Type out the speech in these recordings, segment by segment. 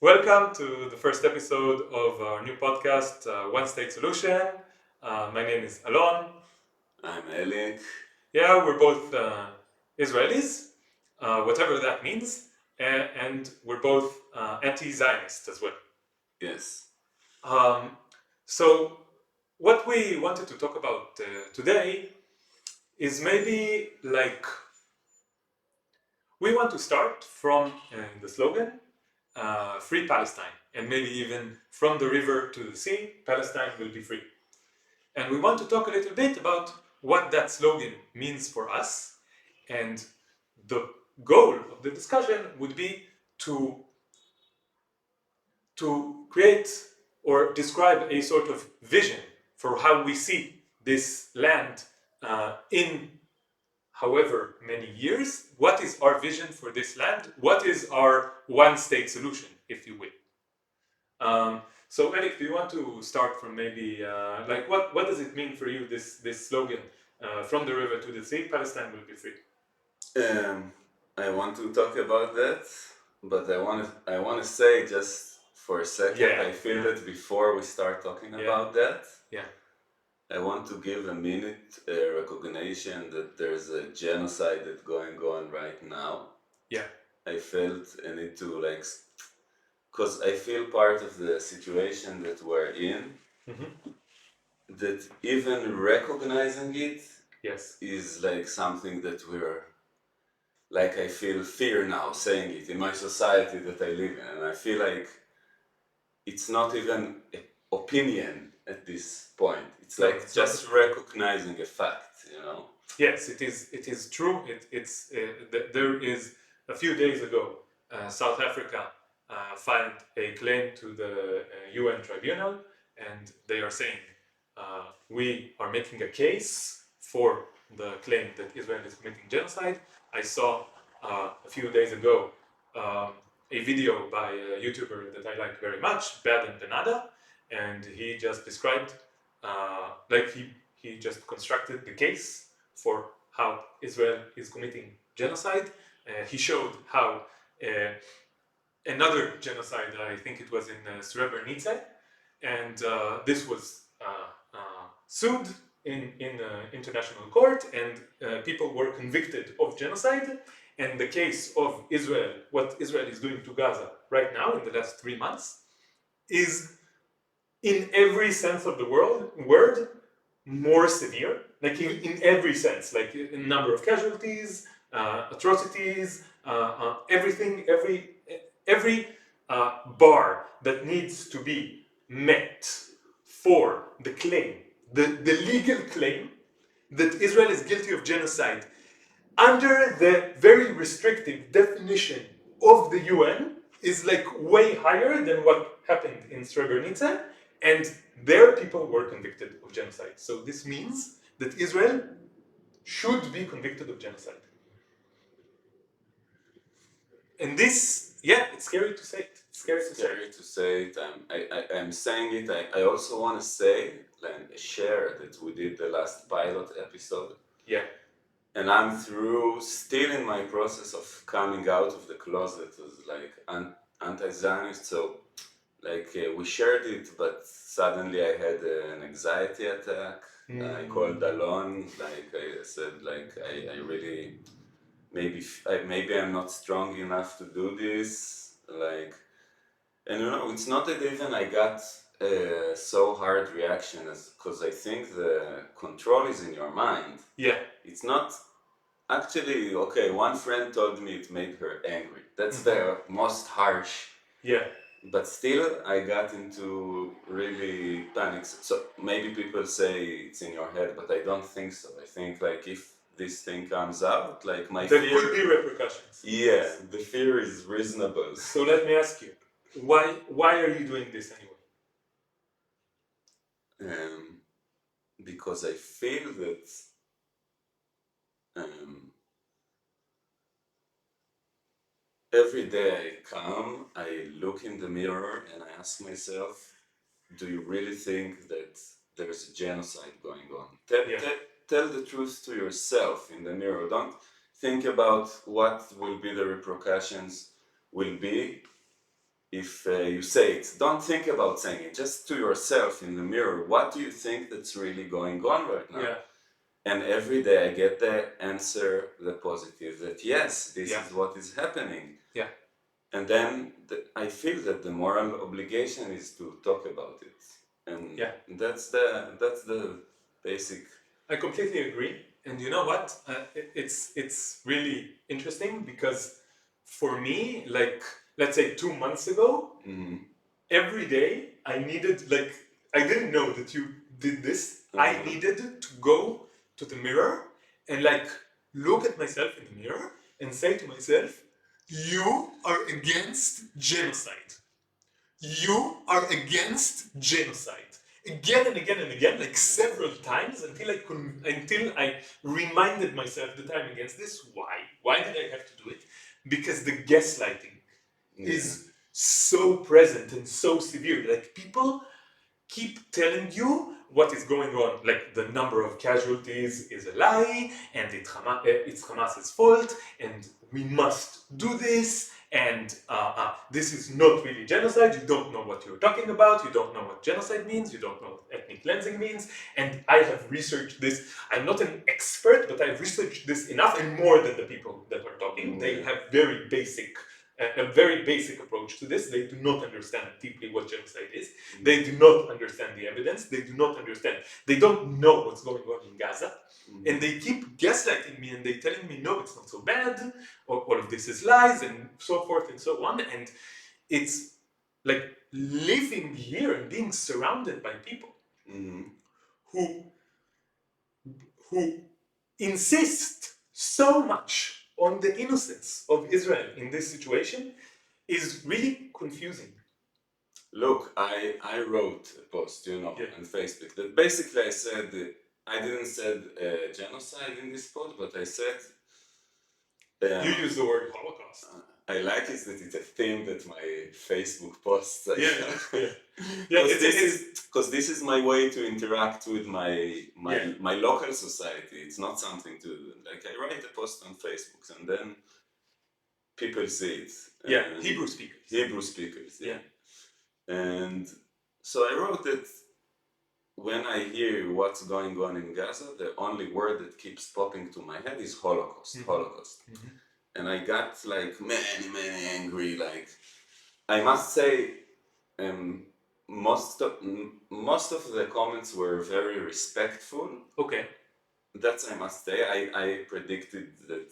Welcome to the first episode of our new podcast, One State Solution. My name is Alon. I'm Elik. Yeah, we're both Israelis, whatever that means, and we're both anti-Zionists as well. Yes. So, what we wanted to talk about today is maybe like we want to start from the slogan, Free Palestine, and maybe even from the river to the sea, Palestine will be free. And we want to talk a little bit about what that slogan means for us. And the goal of the discussion would be to create or describe a sort of vision for how we see this land in however many years. What is our vision for this land? What is our one state solution, if you will? So, Elik, do you want to start from maybe like what does it mean for you, this slogan, from the river to the sea, Palestine will be free? I want to talk about that, but I want to say just for a second. I feel that before we start talking about that, I want to give a minute recognition that there's a genocide that's going on right now. I felt I need to because I feel part of the situation that we're in. That even recognizing it is like something that we're like, I feel fear now saying it in my society that I live in, and I feel like it's not even opinion at this point. It's like just recognizing a fact, you know? Yes, it is true. There is a few days ago, South Africa filed a claim to the UN tribunal, and they are saying we are making a case for the claim that Israel is committing genocide. I saw a few days ago a video by a YouTuber that I like very much, Bad and Benada, and he just described he just constructed the case for how Israel is committing genocide. He showed how another genocide, I think it was in Srebrenica, and this was sued in international court, and people were convicted of genocide. And the case of Israel, what Israel is doing to Gaza right now in the last 3 months, is in every sense of the word more severe, like in every sense, like in number of casualties, atrocities, everything, every bar that needs to be met for the claim, the legal claim that Israel is guilty of genocide under the very restrictive definition of the UN is like way higher than what happened in Srebrenica, and their people were convicted of genocide. So this means that Israel should be convicted of genocide. And this, it's scary to say it. It's scary to say it. I'm saying it. I also want to say and share that we did the last pilot episode. And I'm still in my process of coming out of the closet as like anti-Zionist. So we shared it, but suddenly I had an anxiety attack. I called Alon. I said, I really maybe I'm not strong enough to do this. And it's not that even I got so hard reaction because I think the control is in your mind. It's not actually okay. One friend told me it made her angry. That's the most harsh. But still, I got into really panic. So maybe people say it's in your head, but I don't think so. I think if this thing comes out, there could be repercussions. Yeah, the fear is reasonable. So let me ask you, why are you doing this anyway? Because I feel that every day I come, I look in the mirror and I ask myself, do you really think that there's a genocide going on? Tell the truth to yourself in the mirror. Don't think about what will be the repercussions will be if you say it, don't think about saying it, just to yourself in the mirror, what do you think that's really going on right now? Yeah. And every day I get the answer, the positive, that yes, this is what is happening. Yeah. And then I feel that the moral obligation is to talk about it. And that's the basic. I completely agree. And you know what? It's really interesting because for me, like, let's say 2 months ago, every day I needed, like, I didn't know that you did this. I needed to go to the mirror and, like, look at myself in the mirror and say to myself, you are against genocide. You are against genocide. Again and again and again, like several times, until I reminded myself that I'm against this. Why? Why did I have to do it? Because the gaslighting is so present and so severe. Like, people keep telling you what is going on, like the number of casualties is a lie, and it's Hamas's fault, and we must do this, and this is not really genocide. You don't know what you're talking about. You don't know what genocide means. You don't know what ethnic cleansing means. And I have researched this. I'm not an expert, but I've researched this enough and more than the people that are talking. They have a very basic approach to this. They do not understand deeply what genocide is. They do not understand the evidence. They do not understand. They don't know what's going on in Gaza. And they keep gaslighting me, and they're telling me, no, it's not so bad, or all of this is lies, and so forth and so on. And it's like living here and being surrounded by people who insist so much on the innocence of Israel in this situation is really confusing. Look, I wrote a post, on Facebook that basically I said, I didn't say genocide in this post, but I said... you use the word Holocaust. I like it that it's a theme that my Facebook posts. Because this is my way to interact with my local society. It's not something to, like, I write a post on Facebook and then people see it. Hebrew speakers. Hebrew speakers, And so I wrote that when I hear what's going on in Gaza, the only word that keeps popping to my head is Holocaust. Holocaust. And I got like many angry, like, I must say, most of the comments were very respectful. Okay. That's, I must say, I predicted that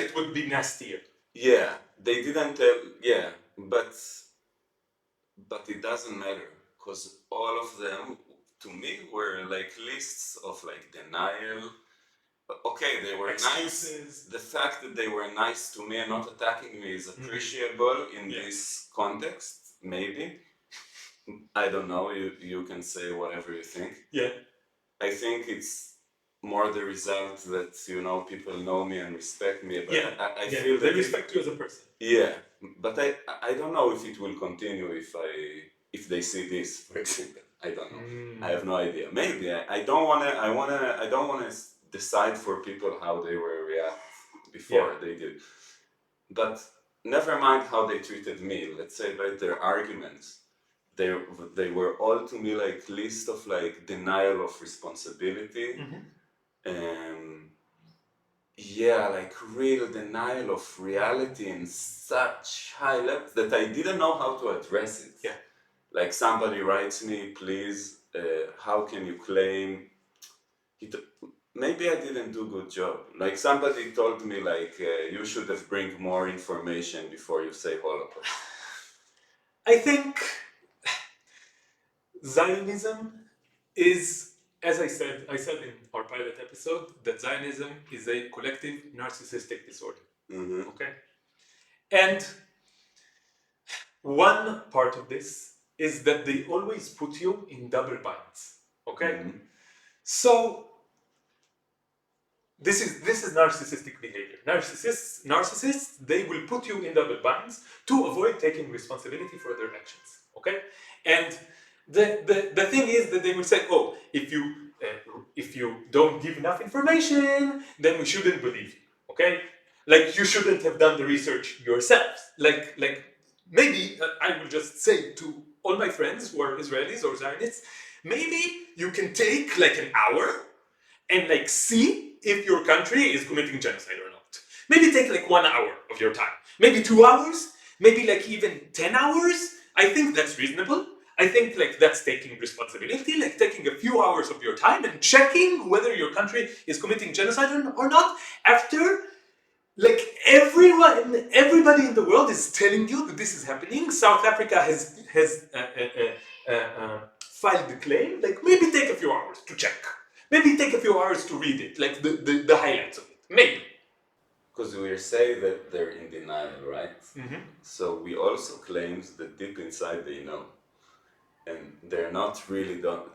it would be nastier. Yeah, they didn't tell, but it doesn't matter, because all of them, to me, were like lists of like denial. Okay, they were excuses. Nice. The fact that they were nice to me and not attacking me is appreciable in this context, maybe. I don't know, you can say whatever you think. Yeah. I think it's more the result that, people know me and respect me. But I feel that they respect you as a person. Yeah, but I don't know if it will continue if they see this, for example. I don't know. I have no idea. Maybe I don't wanna decide for people how they will react before they did. But never mind how they treated me. Let's say by their arguments, they were all to me like list of like denial of responsibility. Like real denial of reality in such high levels that I didn't know how to address it. Yeah. Like somebody writes me, please, how can you claim... Maybe I didn't do a good job. Like somebody told me like, you should have bring more information before you say Holocaust. I think Zionism is... As I said in our pilot episode, that Zionism is a collective narcissistic disorder. Okay? And one part of this is that they always put you in double binds. Okay? So, this is narcissistic behavior. Narcissists, they will put you in double binds to avoid taking responsibility for their actions. Okay? And the thing is that they will say, oh, if you don't give enough information, then we shouldn't believe you. Okay? Like, you shouldn't have done the research yourself. Like maybe I will just say to all my friends who are Israelis or Zionists, maybe you can take like an hour and like see if your country is committing genocide or not. Maybe take like 1 hour of your time, maybe 2 hours, maybe like even 10 hours. I think that's reasonable. I think like that's taking responsibility, like taking a few hours of your time and checking whether your country is committing genocide or not. After like everybody in the world is telling you that this is happening. South Africa has filed the claim. Like maybe take a few hours to check. Maybe take a few hours to read it, like the highlights of it. Maybe. Because we say that they're in denial, right? Mm-hmm. So we also claim that deep inside they know, and they're not really done.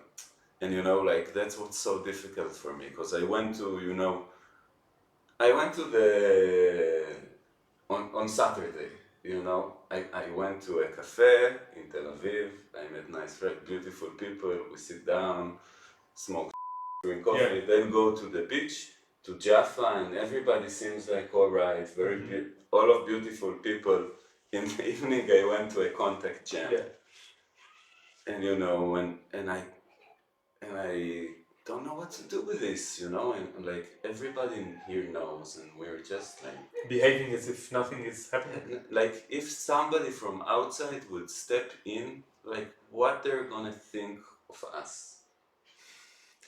And like that's what's so difficult for me, because I went to the on Saturday. I went to a cafe in Tel Aviv. I met nice, beautiful people. We sit down, smoke, drink coffee, then go to the beach, to Jaffa, and everybody seems like all right, all of beautiful people. In the evening, I went to a contact jam, and I don't know what to do with this, and like everybody in here knows, and we're just like behaving as if nothing is happening. Like if somebody from outside would step in, like what they're gonna think of us.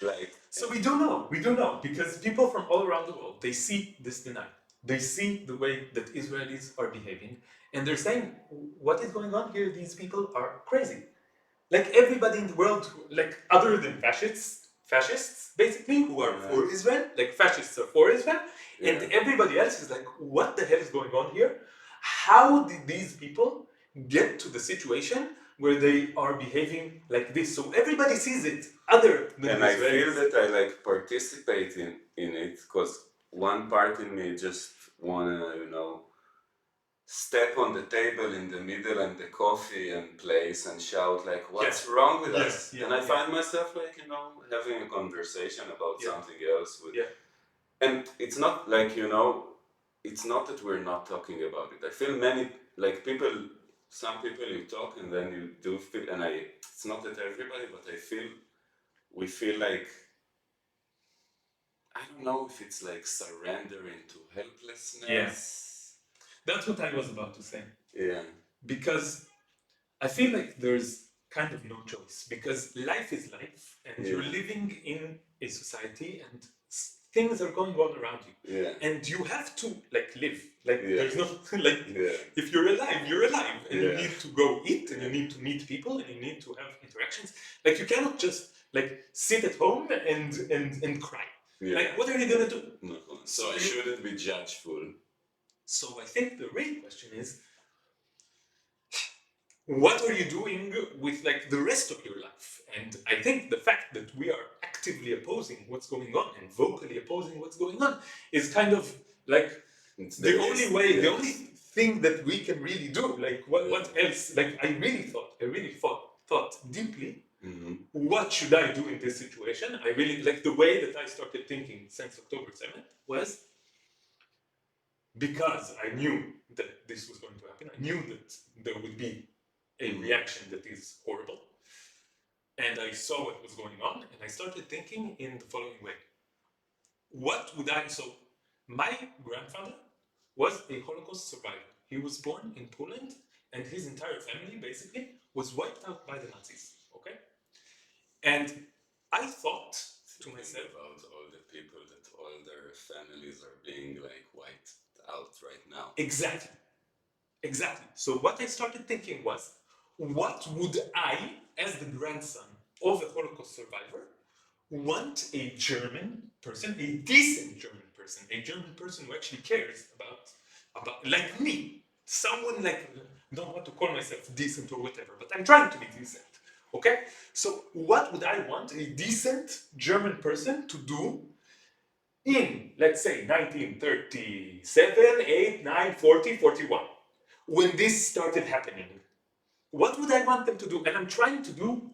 Like so we don't know because people from all around the world, they see this denial. They see the way that Israelis are behaving, and they're saying, what is going on here? These people are crazy. Like everybody in the world, like other than fascists basically, who are for Israel, like fascists are for Israel, and everybody else is like, what the hell is going on here? How did these people get to the situation where they are behaving like this? So everybody sees it, other than and the I Israelis. feel that I like participate in it, because one part in me just wanna, step on the table in the middle and the coffee and place and shout like, what's wrong with us? And I find myself like, having a conversation about something else with, and it's not like, it's not that we're not talking about it. I feel like some people you talk and then you do feel, and it's not that everybody, but we feel like, I don't know if it's like surrendering to helplessness. Yes. That's what I was about to say. Yeah. Because I feel like there's kind of no choice, because life is life, and you're living in a society, and things are going on around you, and you have to like live. Like there's no like if you're alive, and you need to go eat, and you need to meet people, and you need to have interactions. Like you cannot just like sit at home and cry. Like what are you gonna do? No. So I shouldn't be judgeful. So I think the real question is, what are you doing with like the rest of your life? And I think the fact that we are actively opposing what's going on and vocally opposing what's going on is kind of like the only thing that we can really do. Like what else? Like I really thought deeply. Mm-hmm. What should I do in this situation? I really like the way that I started thinking since October 7th was because I knew that this was going to happen. I knew that there would be a reaction that is horrible. And I saw what was going on, and I started thinking in the following way. So my grandfather was a Holocaust survivor. He was born in Poland, and his entire family basically was wiped out by the Nazis. Okay? And I thought to myself about all the people that all their families are being like wiped out right now. Exactly. So what I started thinking was, what would I, as the grandson of a Holocaust survivor, want a German person, a decent German person, a German person who actually cares about like me, someone like, I don't want to call myself decent or whatever, but I'm trying to be decent. Okay? So what would I want a decent German person to do in, let's say, 1937, 8, 9, 40, 41, when this started happening? What would I want them to do? And I'm trying to do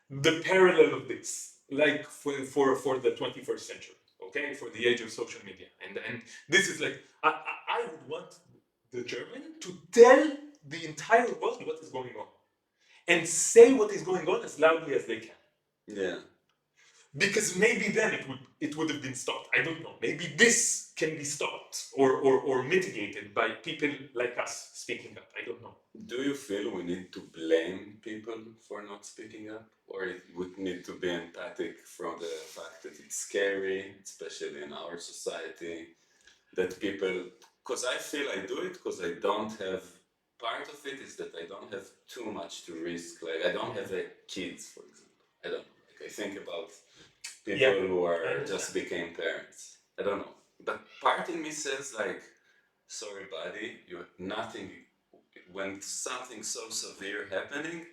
the parallel of this, like for the 21st century, okay, for the age of social media. And this is like, I would want the German to tell the entire world what is going on and say what is going on as loudly as they can. Yeah. Because maybe then it would have been stopped. I don't know. Maybe this can be stopped or mitigated by people like us speaking up. I don't know. Do you feel we need to blame people for not speaking up? Or it would need to be empathic from the fact that it's scary, especially in our society, that people... Because I feel I do it because I don't have... Part of it is that I don't have too much to risk. Like, I don't have kids, for example. I don't know. Like, I think about people who are just became parents. I don't know. But part in me says, like, sorry, buddy, you have nothing... When something so severe happening,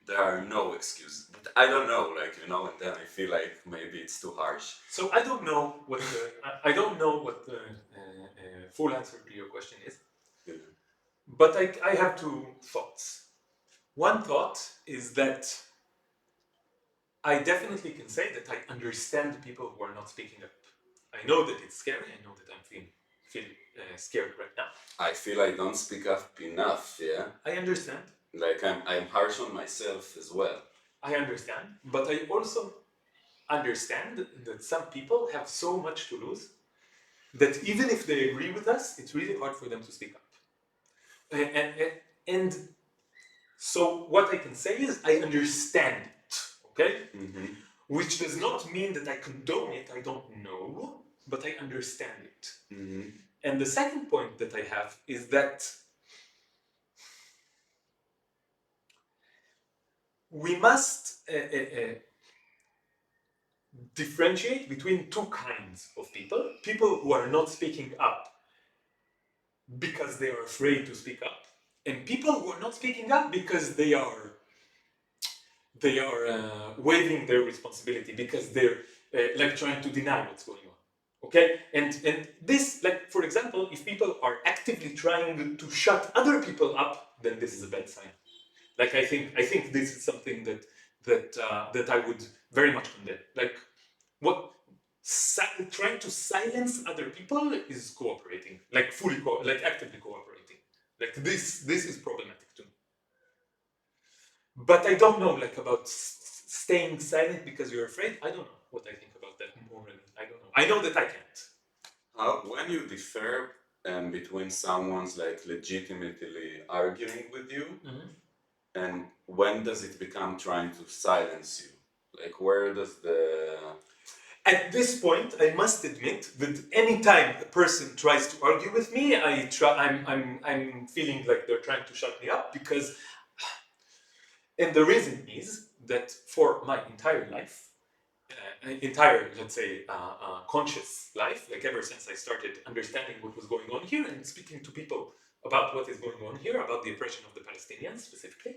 there are no excuses. But I don't know, like, you know, and then I feel like maybe it's too harsh. So I don't know what the full answer to your question is. Yeah. But I have two thoughts. One thought is that I definitely can say that I understand people who are not speaking up. I know that it's scary. I know that I'm feeling scared right now. I feel I don't speak up enough, yeah? I understand. Like, I'm harsh on myself as well. I understand, but I also understand that some people have so much to lose that even if they agree with us, it's really hard for them to speak up. And so what I can say is I understand it, okay? Mm-hmm. Which does not mean that I condone it, I don't know, but I understand it. Mm-hmm. And the second point that I have is that we must differentiate between two kinds of people. People who are not speaking up because they are afraid to speak up, and people who are not speaking up because they are waiving their responsibility, because they're like trying to deny what's going on. Okay, and this, like, for example, if people are actively trying to shut other people up, then this is a bad sign. Like, I think this is something that I would very much condemn. Like, trying to silence other people is cooperating, like actively cooperating. Like, this is problematic to me. But I don't know, like, about staying silent because you're afraid. I don't know what I think about that morally. I don't know. I know that I can't. When you differ between someone's, like, legitimately arguing with you, mm-hmm. and when does it become trying to silence you? Like, where does the... At this point, I must admit that anytime a person tries to argue with me, I'm feeling like they're trying to shut me up, because... And the reason is that for my entire life, let's say, conscious life, like ever since I started understanding what was going on here and speaking to people about what is going on here, about the oppression of the Palestinians specifically.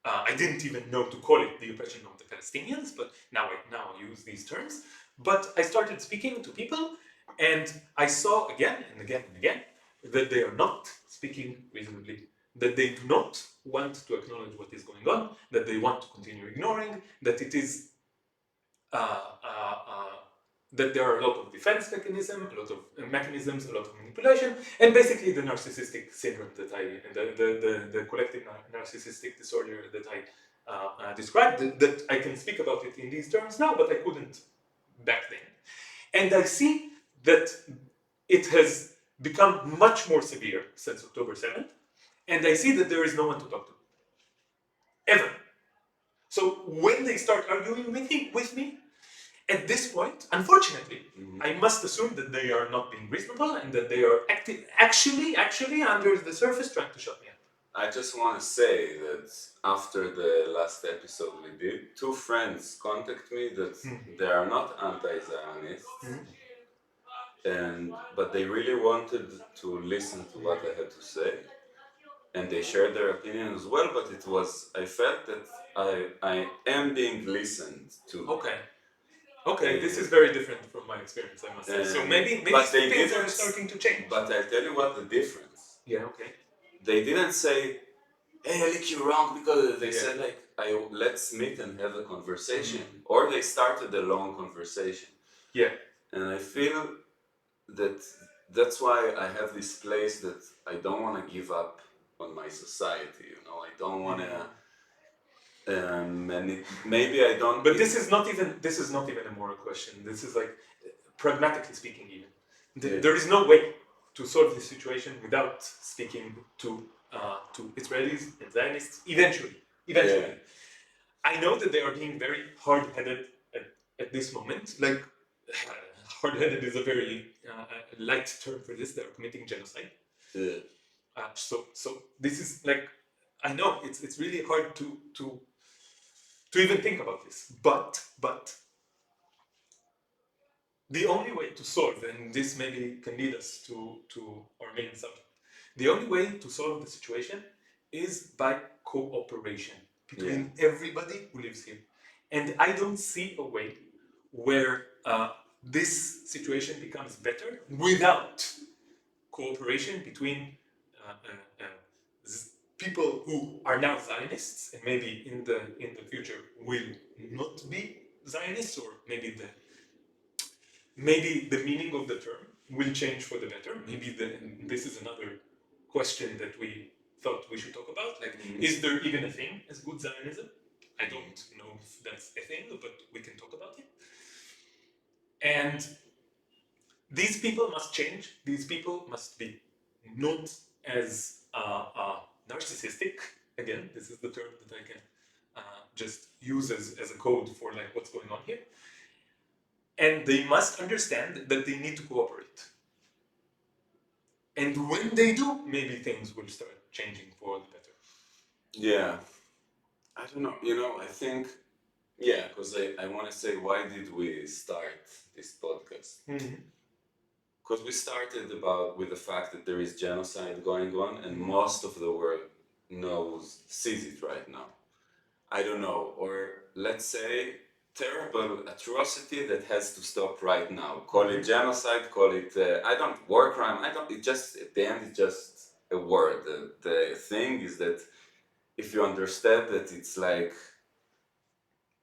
I didn't even know to call it the oppression of the Palestinians, but now I use these terms. But I started speaking to people, and I saw again and again and again that they are not speaking reasonably, that they do not want to acknowledge what is going on, that they want to continue ignoring, that it is that there are a lot of defense mechanisms, a lot of mechanisms, a lot of manipulation, and basically the narcissistic syndrome that the collective narcissistic disorder that I described, that I can speak about it in these terms now, but I couldn't back then. And I see that it has become much more severe since October 7th, and I see that there is no one to talk to. Ever. So when they start arguing with me, at this point, unfortunately, mm-hmm. I must assume that they are not being reasonable and that they are actually under the surface trying to shut me up. I just want to say that after the last episode we did, 2 friends contacted me that mm-hmm. they are not anti-Zionists, mm-hmm. but they really wanted to listen to what I had to say. And they shared their opinion as well, but I felt that I am being listened to. Okay, this is very different from my experience, I must say. So maybe things are starting to change. But I'll tell you what the difference. Yeah, okay. They didn't say, hey, Elik, you're wrong, because they said, like, let's meet and have a conversation. Mm-hmm. Or they started a long conversation. Yeah. And I feel that that's why I have this place that I don't want to give up on my society. I don't want to. And maybe I don't. But this is not even a moral question. This is like, pragmatically speaking, even there is no way to solve this situation without speaking to Israelis and Zionists. Eventually, Yeah. I know that they are being very hard-headed at this moment. Like, hard-headed is a very light term for this. They are committing genocide. Yeah. So this is like, I know it's really hard to even think about this, but the only way to solve, and this maybe can lead us to our main subject, the only way to solve the situation is by cooperation between everybody who lives here. And I don't see a way where this situation becomes better without cooperation between people who are now Zionists and maybe in the future will not be Zionists, or maybe the meaning of the term will change for the better. Maybe this is another question that we thought we should talk about. Like, is there even a thing as good Zionism? I don't know if that's a thing, but we can talk about it. And these people must change. These people must be not as narcissistic. Again, this is the term that I can just use as a code for like what's going on here. And they must understand that they need to cooperate. And when they do, maybe things will start changing for the better. Yeah. I don't know. I think, because I want to say, why did we start this podcast? Because we started with the fact that there is genocide going on, and most of the world sees it right now. I don't know, or let's say terrible atrocity that has to stop right now. Call it genocide, call it war crime. It just, at the end, it's just a word. The thing is that if you understand that it's like,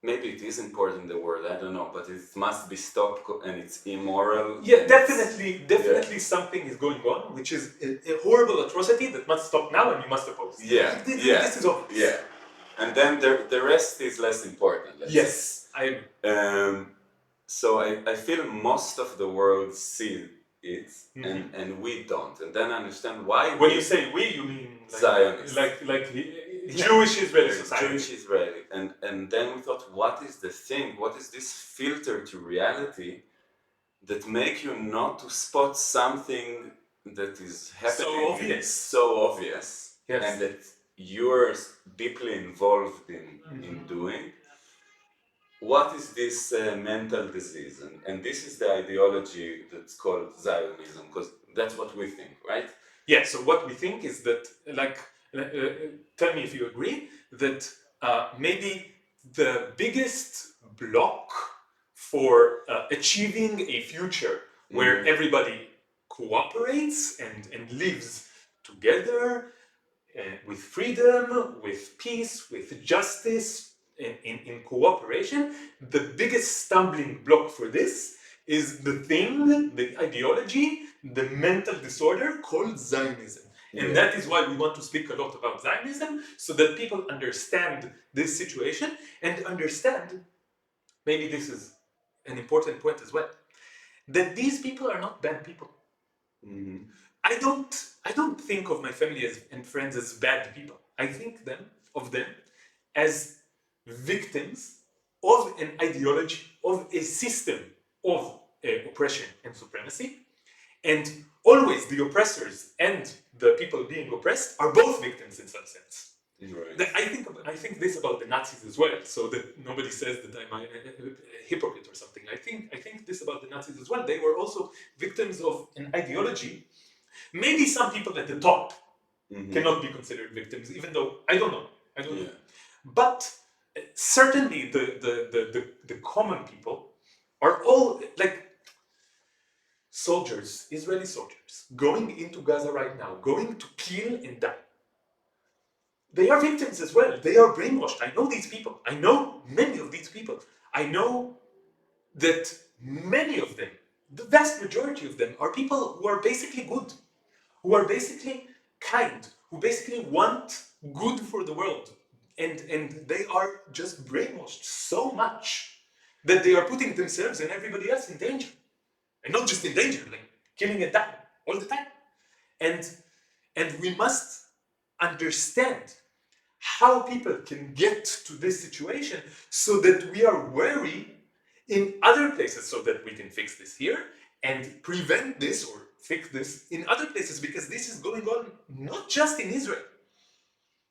maybe it is important, the word, I don't know, but it must be stopped and it's immoral. Yeah, definitely something is going on, which is a horrible atrocity that must stop now and you must oppose. This is obvious. Yeah. And then the rest is less important. Yes, I agree. So I feel most of the world see it, and we don't. And then I understand why. When you say we, you mean like Zionists. Like Jewish Israeli society. Jewish Israeli. And then we thought, what is the thing? What is this filter to reality that make you not to spot something that is happening? So obvious. Yes. And that you're deeply involved in doing. What is this mental disease? And this is the ideology that's called Zionism, because that's what we think, right? Yeah, so what we think is that, tell me if you agree, that maybe the biggest block for achieving a future where everybody cooperates and lives together with freedom, with peace, with justice, in cooperation, the biggest stumbling block for this is the ideology, the mental disorder called Zionism. And that is why we want to speak a lot about Zionism, so that people understand this situation and understand, maybe this is an important point as well, that these people are not bad people. I don't think of my family and friends as bad people. I think of them as victims of an ideology, of a system of oppression and supremacy. And always the oppressors and the people being oppressed are both victims in some sense. Right. I think this about the Nazis as well, so that nobody says that I'm a hypocrite or something. I think this about the Nazis as well. They were also victims of an ideology. Maybe some people at the top cannot be considered victims, even though I don't know. But certainly the common people are all like soldiers, Israeli soldiers, going into Gaza right now, going to kill and die. They are victims as well. They are brainwashed. I know these people. I know many of these people. I know that many of them, the vast majority of them, are people who are basically good, who are basically kind, who basically want good for the world, and they are just brainwashed so much that they are putting themselves and everybody else in danger, and not just in danger, like killing and dying all the time. And we must understand how people can get to this situation so that we are wary in other places, so that we can fix this here and prevent this or fix this in other places, because this is going on not just in Israel.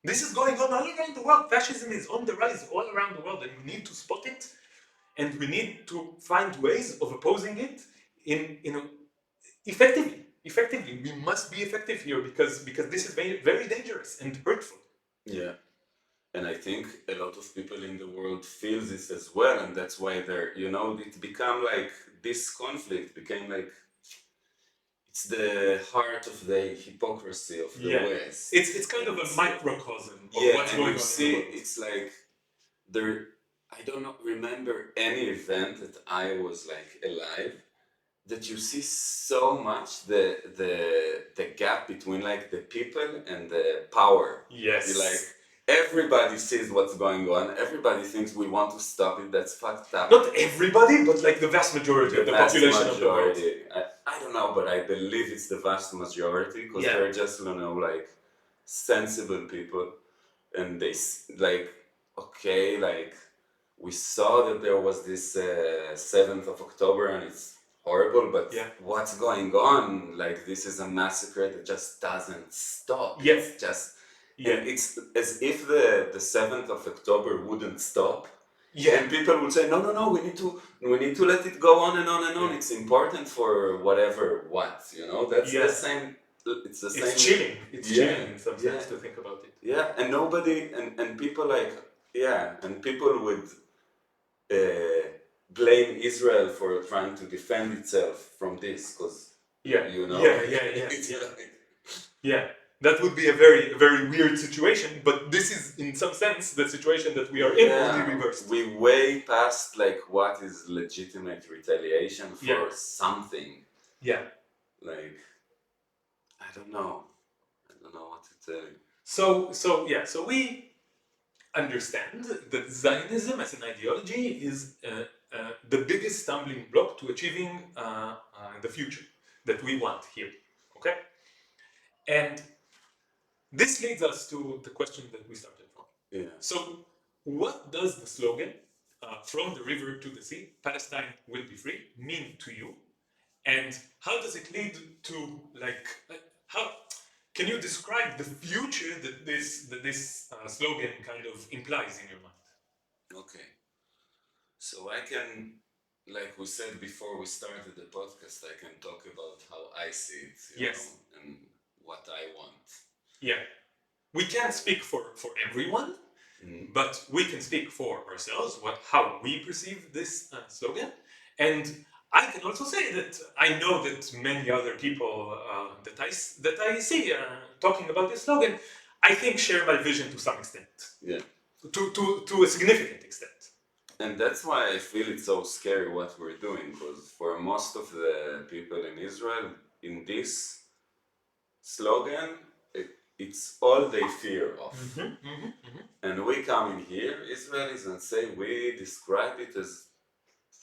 This is going on all around the world. Fascism is on the rise all around the world, and we need to spot it, and we need to find ways of opposing it in effectively. Effectively, we must be effective here, because this is very, very dangerous and hurtful. Yeah. And I think a lot of people in the world feel this as well, and that's why they're, it become like this conflict became like, it's the heart of the hypocrisy of the West. It's kind of a microcosm of what's going on. See, it's like there. I don't remember any event that I was like alive that you see so much the gap between like the people and the power. Yes. Like everybody sees what's going on. Everybody thinks we want to stop it. That's fucked up. Not everybody, but like the vast majority of the population of the world. I don't know, but I believe it's the vast majority, because they're just, like sensible people, and they like, okay, like we saw that there was this 7th of October and it's horrible, but what's going on? Like, this is a massacre that just doesn't stop. It's just, it's as if the 7th of October wouldn't stop. And people will say, no, we need to let it go on and on and on. It's important for whatever what, that's the same. It's the same. It's chilling. It's chilling in some sense to think about it. Yeah, and nobody, and people like, and people would blame Israel for trying to defend itself from this, because, that would be a very, very weird situation, but this is, in some sense, the situation that we are in, only reversed. We way past, like, what is legitimate retaliation for something. Like, I don't know what to tell you. So we understand that Zionism as an ideology is the biggest stumbling block to achieving the future that we want here, okay? And this leads us to the question that we started from. So what does the slogan, from the river to the sea, Palestine will be free, mean to you? And how does it lead to, like, how can you describe the future that this slogan kind of implies in your mind? Okay. So I can, like we said before we started the podcast, I can talk about how I see it, you know, and what I want. We can't speak for everyone, but we can speak for ourselves, how we perceive this slogan. And I can also say that I know that many other people that I see talking about this slogan, I think share my vision to some extent. To a significant extent. And that's why I feel it's so scary what we're doing, because for most of the people in Israel, in this slogan, it's all they fear of. And we come in here, Israelis, and say we describe it as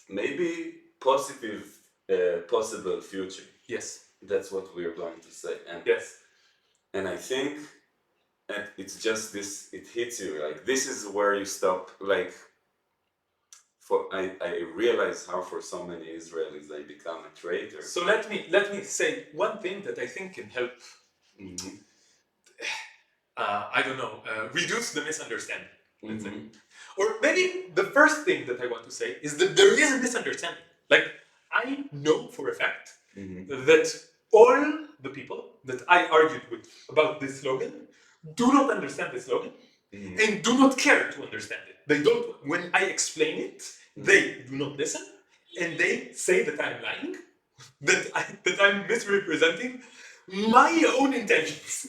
maybe positive, possible future. That's what we're going to say. And I think it's just this, it hits you, like this is where you stop, like, I realize how for so many Israelis I become a traitor. So let me say one thing that I think can help. I don't know, reduce the misunderstanding. Let's say. Or maybe the first thing that I want to say is that there is a misunderstanding. Like, I know for a fact that all the people that I argued with about this slogan do not understand the slogan and do not care to understand it. They don't. When I explain it, they do not listen, and they say that I'm lying, that I'm misrepresenting my own intentions,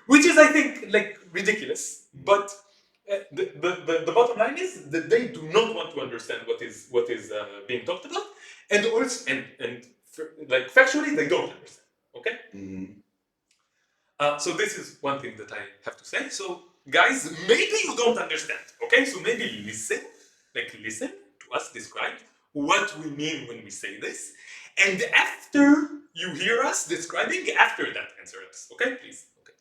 which is, I think, like ridiculous. But the bottom line is that they do not want to understand what is being talked about, and also and like factually they don't understand. Okay. So this is one thing that I have to say. So guys, maybe you don't understand, okay? So maybe listen to us describe what we mean when we say this. And after you hear us describing, after that answer us, okay? Please, okay.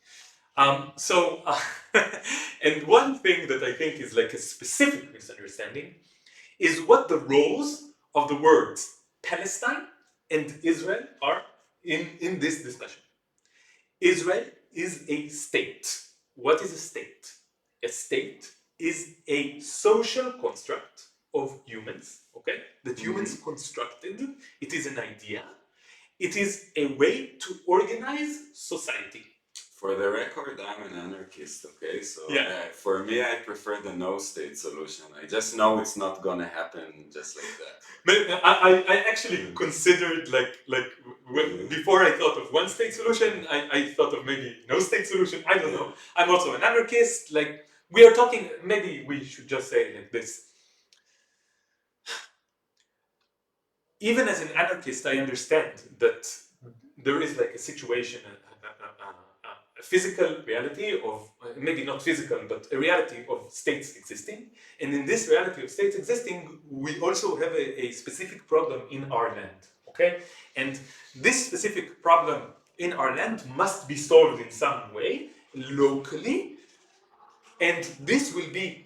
And one thing that I think is like a specific misunderstanding is what the roles of the words Palestine and Israel are in this discussion. Israel is a state. What is a state? A state is a social construct of humans, okay? That humans constructed. It is an idea. It is a way to organize society. For the record, I'm an anarchist, okay? So for me, I prefer the no-state solution. I just know it's not gonna happen just like that. But I actually considered before I thought of one-state solution, I thought of maybe no-state solution. I don't know. I'm also an anarchist. Like we are talking. Maybe we should just say like this. Even as an anarchist, I understand that there is like a situation, a physical reality of, maybe not physical, but a reality of states existing. And in this reality of states existing, we also have a specific problem in our land, okay? And this specific problem in our land must be solved in some way, locally, and this will be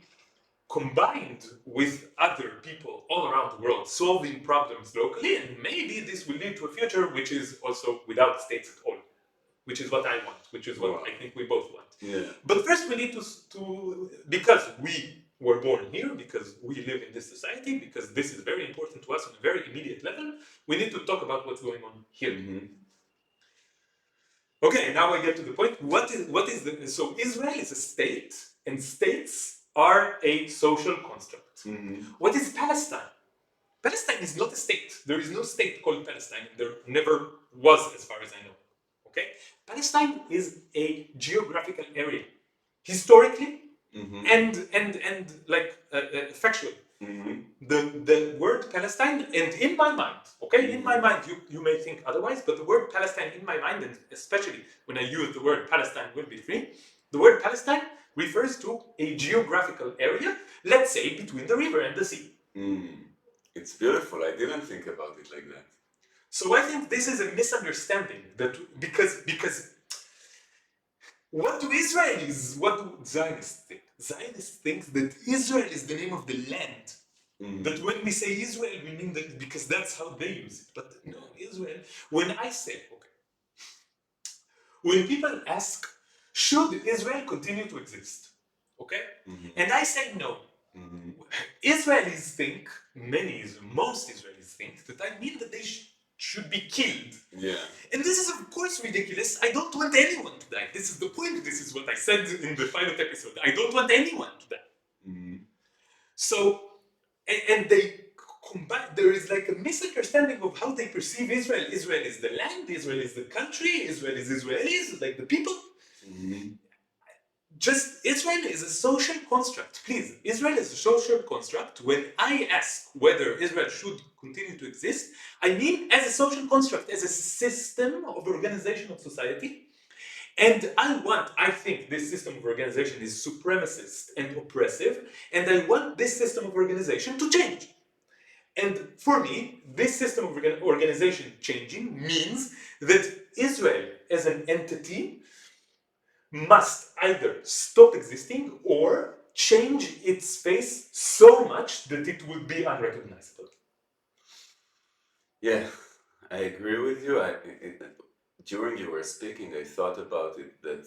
combined with other people all around the world solving problems locally, and maybe this will lead to a future which is also without states at all, which is what I want, which is what I think we both want. Yeah. But first we need to because we were born here, because we live in this society, because this is very important to us on a very immediate level, we need to talk about what's going on here. Mm-hmm. Okay, now I get to the point. So Israel is a state, and states are a social construct. Mm-hmm. What is Palestine? Palestine is not a state. There is no state called Palestine. There never was, as far as I know. Okay? Palestine is a geographical area, historically and factually. Mm-hmm. The word Palestine, and in my mind, okay, in my mind, you may think otherwise, but the word Palestine in my mind, and especially when I use the word Palestine will be free, the word Palestine refers to a geographical area, let's say, between the river and the sea. It's beautiful. I didn't think about it like that. So I think this is a misunderstanding that because what do Zionists think? Zionists think that Israel is the name of the land. That when we say Israel, we mean that because that's how they use it. But no, Israel, when I say, when people ask, should Israel continue to exist? Okay? And I say no. Israelis think, most Israelis think, that I mean that they should be killed. Yeah. And this is of course ridiculous. I don't want anyone to die. This is the point. This is what I said in the pilot episode. I don't want anyone to die. So, and they combine, there is like a misunderstanding of how they perceive Israel. Israel is the land, Israel is the country, Israel is Israelis, like the people. Just Israel is a social construct. Please, Israel is a social construct. When I ask whether Israel should continue to exist, I mean as a social construct, as a system of organization of society. And I think this system of organization is supremacist and oppressive, and I want this system of organization to change. And for me, this system of organization changing means that Israel as an entity must either stop existing or change its face so much that it would be unrecognizable. Yeah, I agree with you. During you were speaking, I thought about it that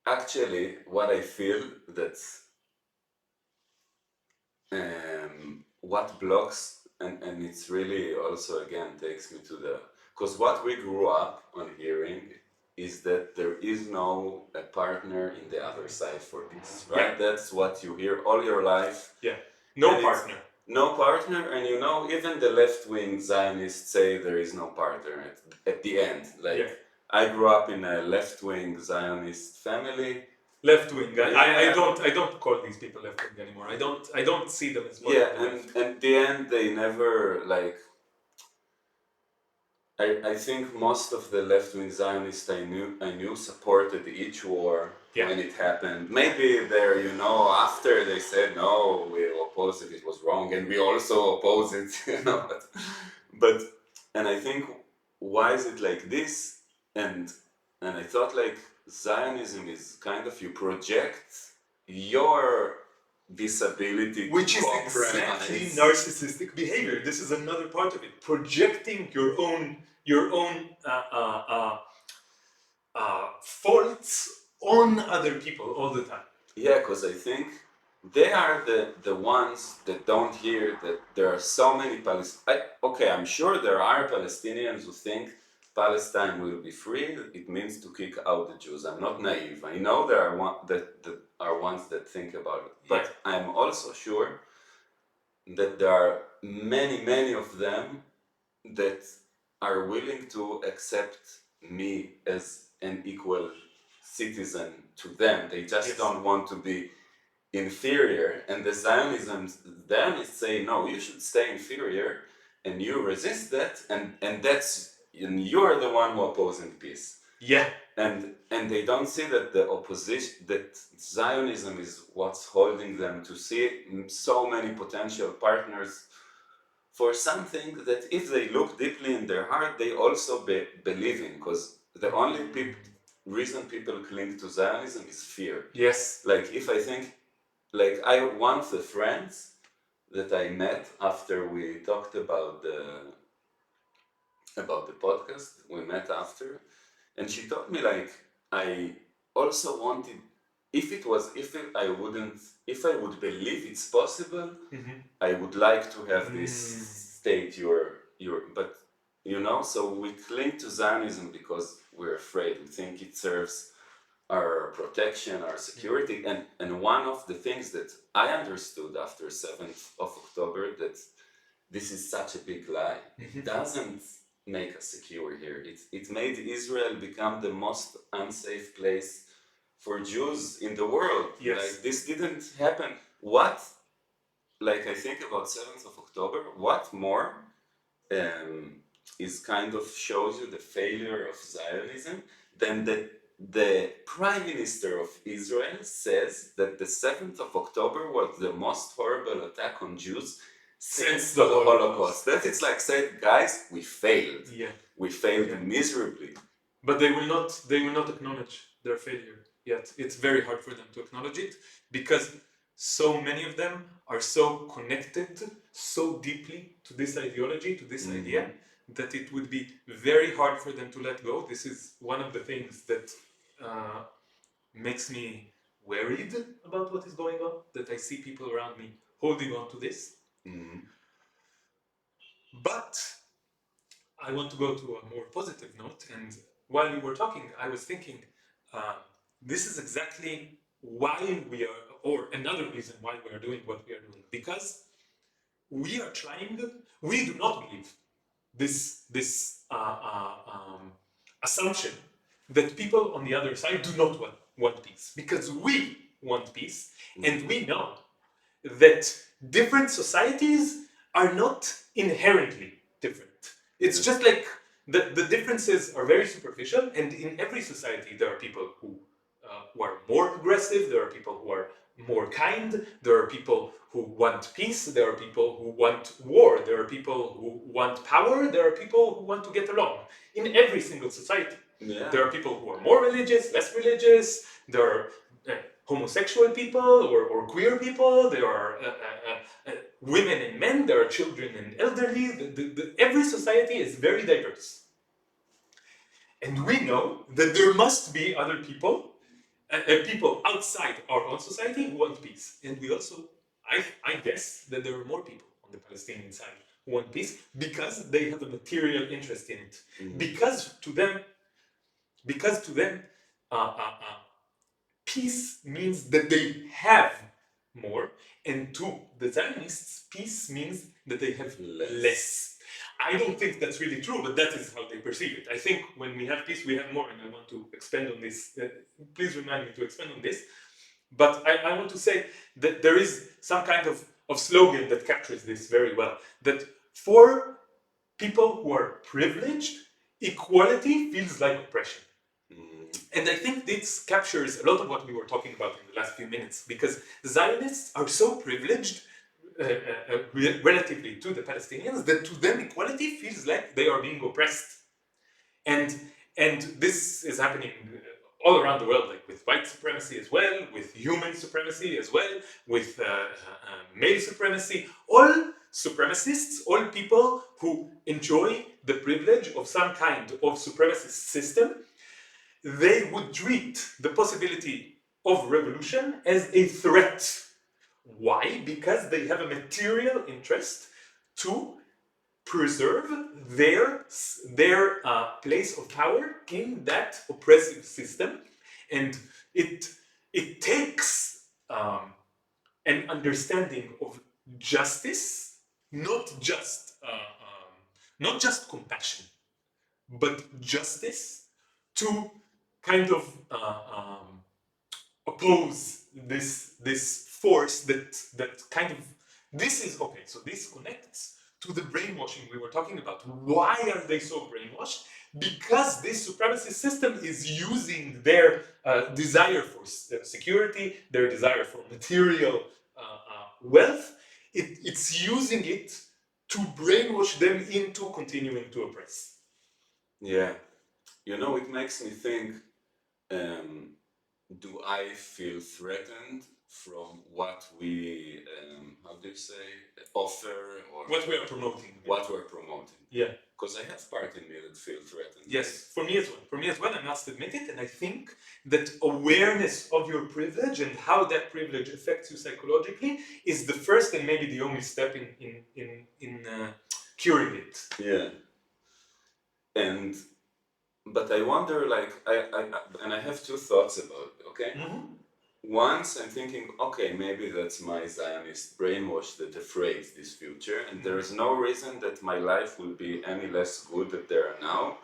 actually what I feel that what blocks, and it's really also again takes me to because what we grew up on hearing is that there is no partner in the other side for this, right? Yeah. That's what you hear all your life. Yeah, no partner. No partner, and even the left-wing Zionists say there is no partner at the end. I grew up in a left-wing Zionist family. Left-wing. I don't call these people left-wing anymore. I don't see them as and at the end they never I think most of the left-wing Zionists I knew supported each war when it happened. Maybe there, after they said no, we oppose it was wrong, and we also oppose it, but and I think why is it like this? And I thought like Zionism is kind of you project your disability, which is exactly narcissistic behavior. This is another part of it, projecting your own faults on other people all the time. Yeah, because I think they are the ones that don't hear that there are so many Palestinians. Okay, I'm sure there are Palestinians who think Palestine will be free. It means to kick out the Jews. I'm not naive. I know there are ones that think about it, but I'm also sure that there are many of them that are willing to accept me as an equal citizen to them. They just don't want to be inferior. And the Zionists say, no, you should stay inferior, and you resist that, and you're the one who opposing peace. Yeah. And they don't see that the opposition, that Zionism is what's holding them to see so many potential partners for something that if they look deeply in their heart, they also believe in, because the only reason people cling to Zionism is fear. Yes. Like if I think, one of the friends that I met after we talked about the podcast, we met after, and she told me like, I also wanted, if I would believe it's possible, I would like to have this state but so we cling to Zionism because we're afraid. We think it serves our protection, our security, and one of the things that I understood after 7th of October, that this is such a big lie. It doesn't make us secure here. It made Israel become the most unsafe place for Jews in the world. Yes. Like, this didn't happen. I think about 7th of October, what more is kind of shows you the failure of Zionism than the Prime Minister of Israel says that the 7th of October was the most horrible attack on Jews since the Holocaust. That it's like said, guys, we failed. Yeah. We failed miserably. But they will not acknowledge their failure yet. It's very hard for them to acknowledge it because so many of them are so connected so deeply to this ideology, to this idea, that it would be very hard for them to let go. This is one of the things that makes me worried about what is going on, that I see people around me holding on to this. But I want to go to a more positive note, and while you were talking, I was thinking, this is exactly why we are, or another reason why we are doing what we are doing, because we are trying, we do not believe this assumption that people on the other side do not want peace, because we want peace, and we know that different societies are not inherently different. It's just like the differences are very superficial, and in every society there are people who are more aggressive, there are people who are more kind, there are people who want peace, there are people who want war, there are people who want power, there are people who want to get along. In every single society. Yeah. There are people who are more religious, less religious, there are homosexual people or queer people, there are women and men, there are children and elderly. Every society is very diverse. And we know that there must be other people, people outside our own society who want peace. And we also, I guess that there are more people on the Palestinian side who want peace because they have a material interest in it. Because to them, peace means that they have more, and to the Zionists, peace means that they have less. I don't think that's really true, but that is how they perceive it. I think when we have peace, we have more, and I want to expand on this. Please remind me to expand on this. But I want to say that there is some kind of slogan that captures this very well. That for people who are privileged, equality feels like oppression. And I think this captures a lot of what we were talking about in the last few minutes, because Zionists are so privileged relatively to the Palestinians that to them equality feels like they are being oppressed. And this is happening all around the world, like with white supremacy as well, with human supremacy as well, with male supremacy. All supremacists, all people who enjoy the privilege of some kind of supremacist system, they would treat the possibility of revolution as a threat. Why? Because they have a material interest to preserve their place of power in that oppressive system, and it takes an understanding of justice, not just compassion, but justice, to kind of oppose this force that kind of, this is okay. So this connects to the brainwashing we were talking about. Why are they so brainwashed? Because this supremacist system is using their desire for security, their desire for material wealth. It's using it to brainwash them into continuing to oppress. Yeah. You know, it makes me think, do I feel threatened from what we, how do you say, offer, or what we are promoting? What we're promoting. Yeah. Because I have part in me that feel threatened. Yes, for me as well. For me as well, I must admit it. And I think that awareness of your privilege and how that privilege affects you psychologically is the first and maybe the only step in curing it. Yeah. But I wonder, like, and I have two thoughts about it, okay? Mm-hmm. Once I'm thinking, okay, maybe that's my Zionist brainwash that afraid this future, and there is no reason that my life will be any less good than there are now.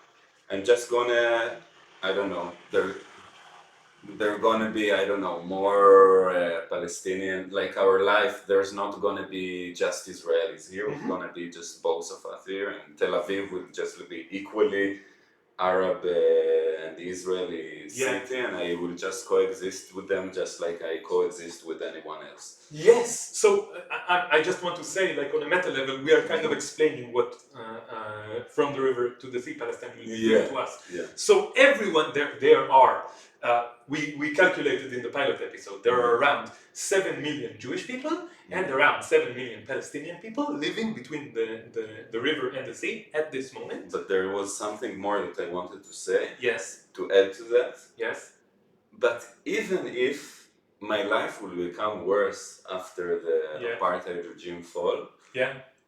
I'm just gonna, I don't know, they're gonna be, I don't know, more Palestinian, like our life, there's not gonna be just Israelis here, it's gonna be just both of us here, and Tel Aviv will just be equally Arab and Israeli city, and I will just coexist with them just like I coexist with anyone else. Yes, so I just want to say, like on a meta level, we are kind of explaining what from the river to the sea Palestine will be to us. Yeah. So everyone, there are, we calculated in the pilot episode, there are around 7 million Jewish people and around 7 million Palestinian people living between the river and the sea at this moment. But there was something more that I wanted to say. Yes. To add to that. Yes. But even if my life will become worse after the apartheid regime fall,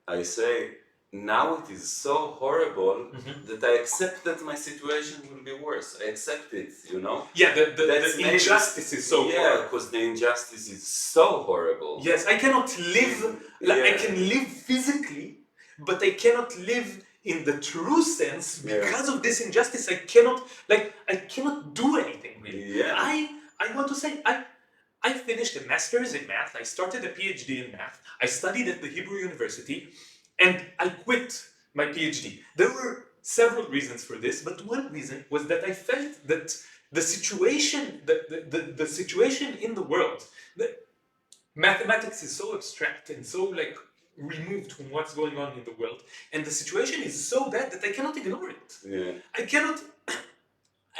I say, now it is so horrible that I accept that my situation will be worse. I accept it, you know? Yeah, the injustice is so horrible. Yeah, because the injustice is so horrible. Yes, I cannot live, I can live physically, but I cannot live in the true sense because of this injustice. I cannot do anything really. Yeah. I want to say, I finished a master's in math, I started a PhD in math, I studied at the Hebrew University, and I quit my PhD. There were several reasons for this, but one reason was that I felt that the situation, the situation in the world, mathematics is so abstract and so like removed from what's going on in the world, and the situation is so bad that I cannot ignore it. Yeah. I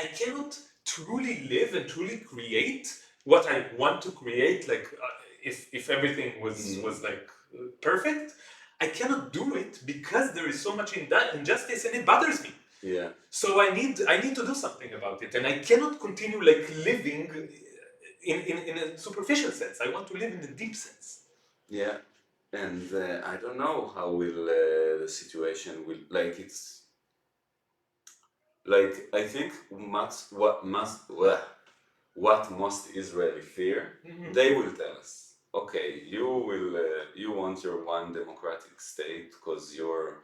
cannot truly live and truly create what I want to create. Like if everything was like perfect, I cannot do it because there is so much injustice and it bothers me. Yeah. So I need to do something about it, and I cannot continue like living in a superficial sense. I want to live in a deep sense. Yeah, and I don't know how will the situation will, like, it's like I think what most Israeli fear, they will tell us. Okay, you want your one democratic state because you're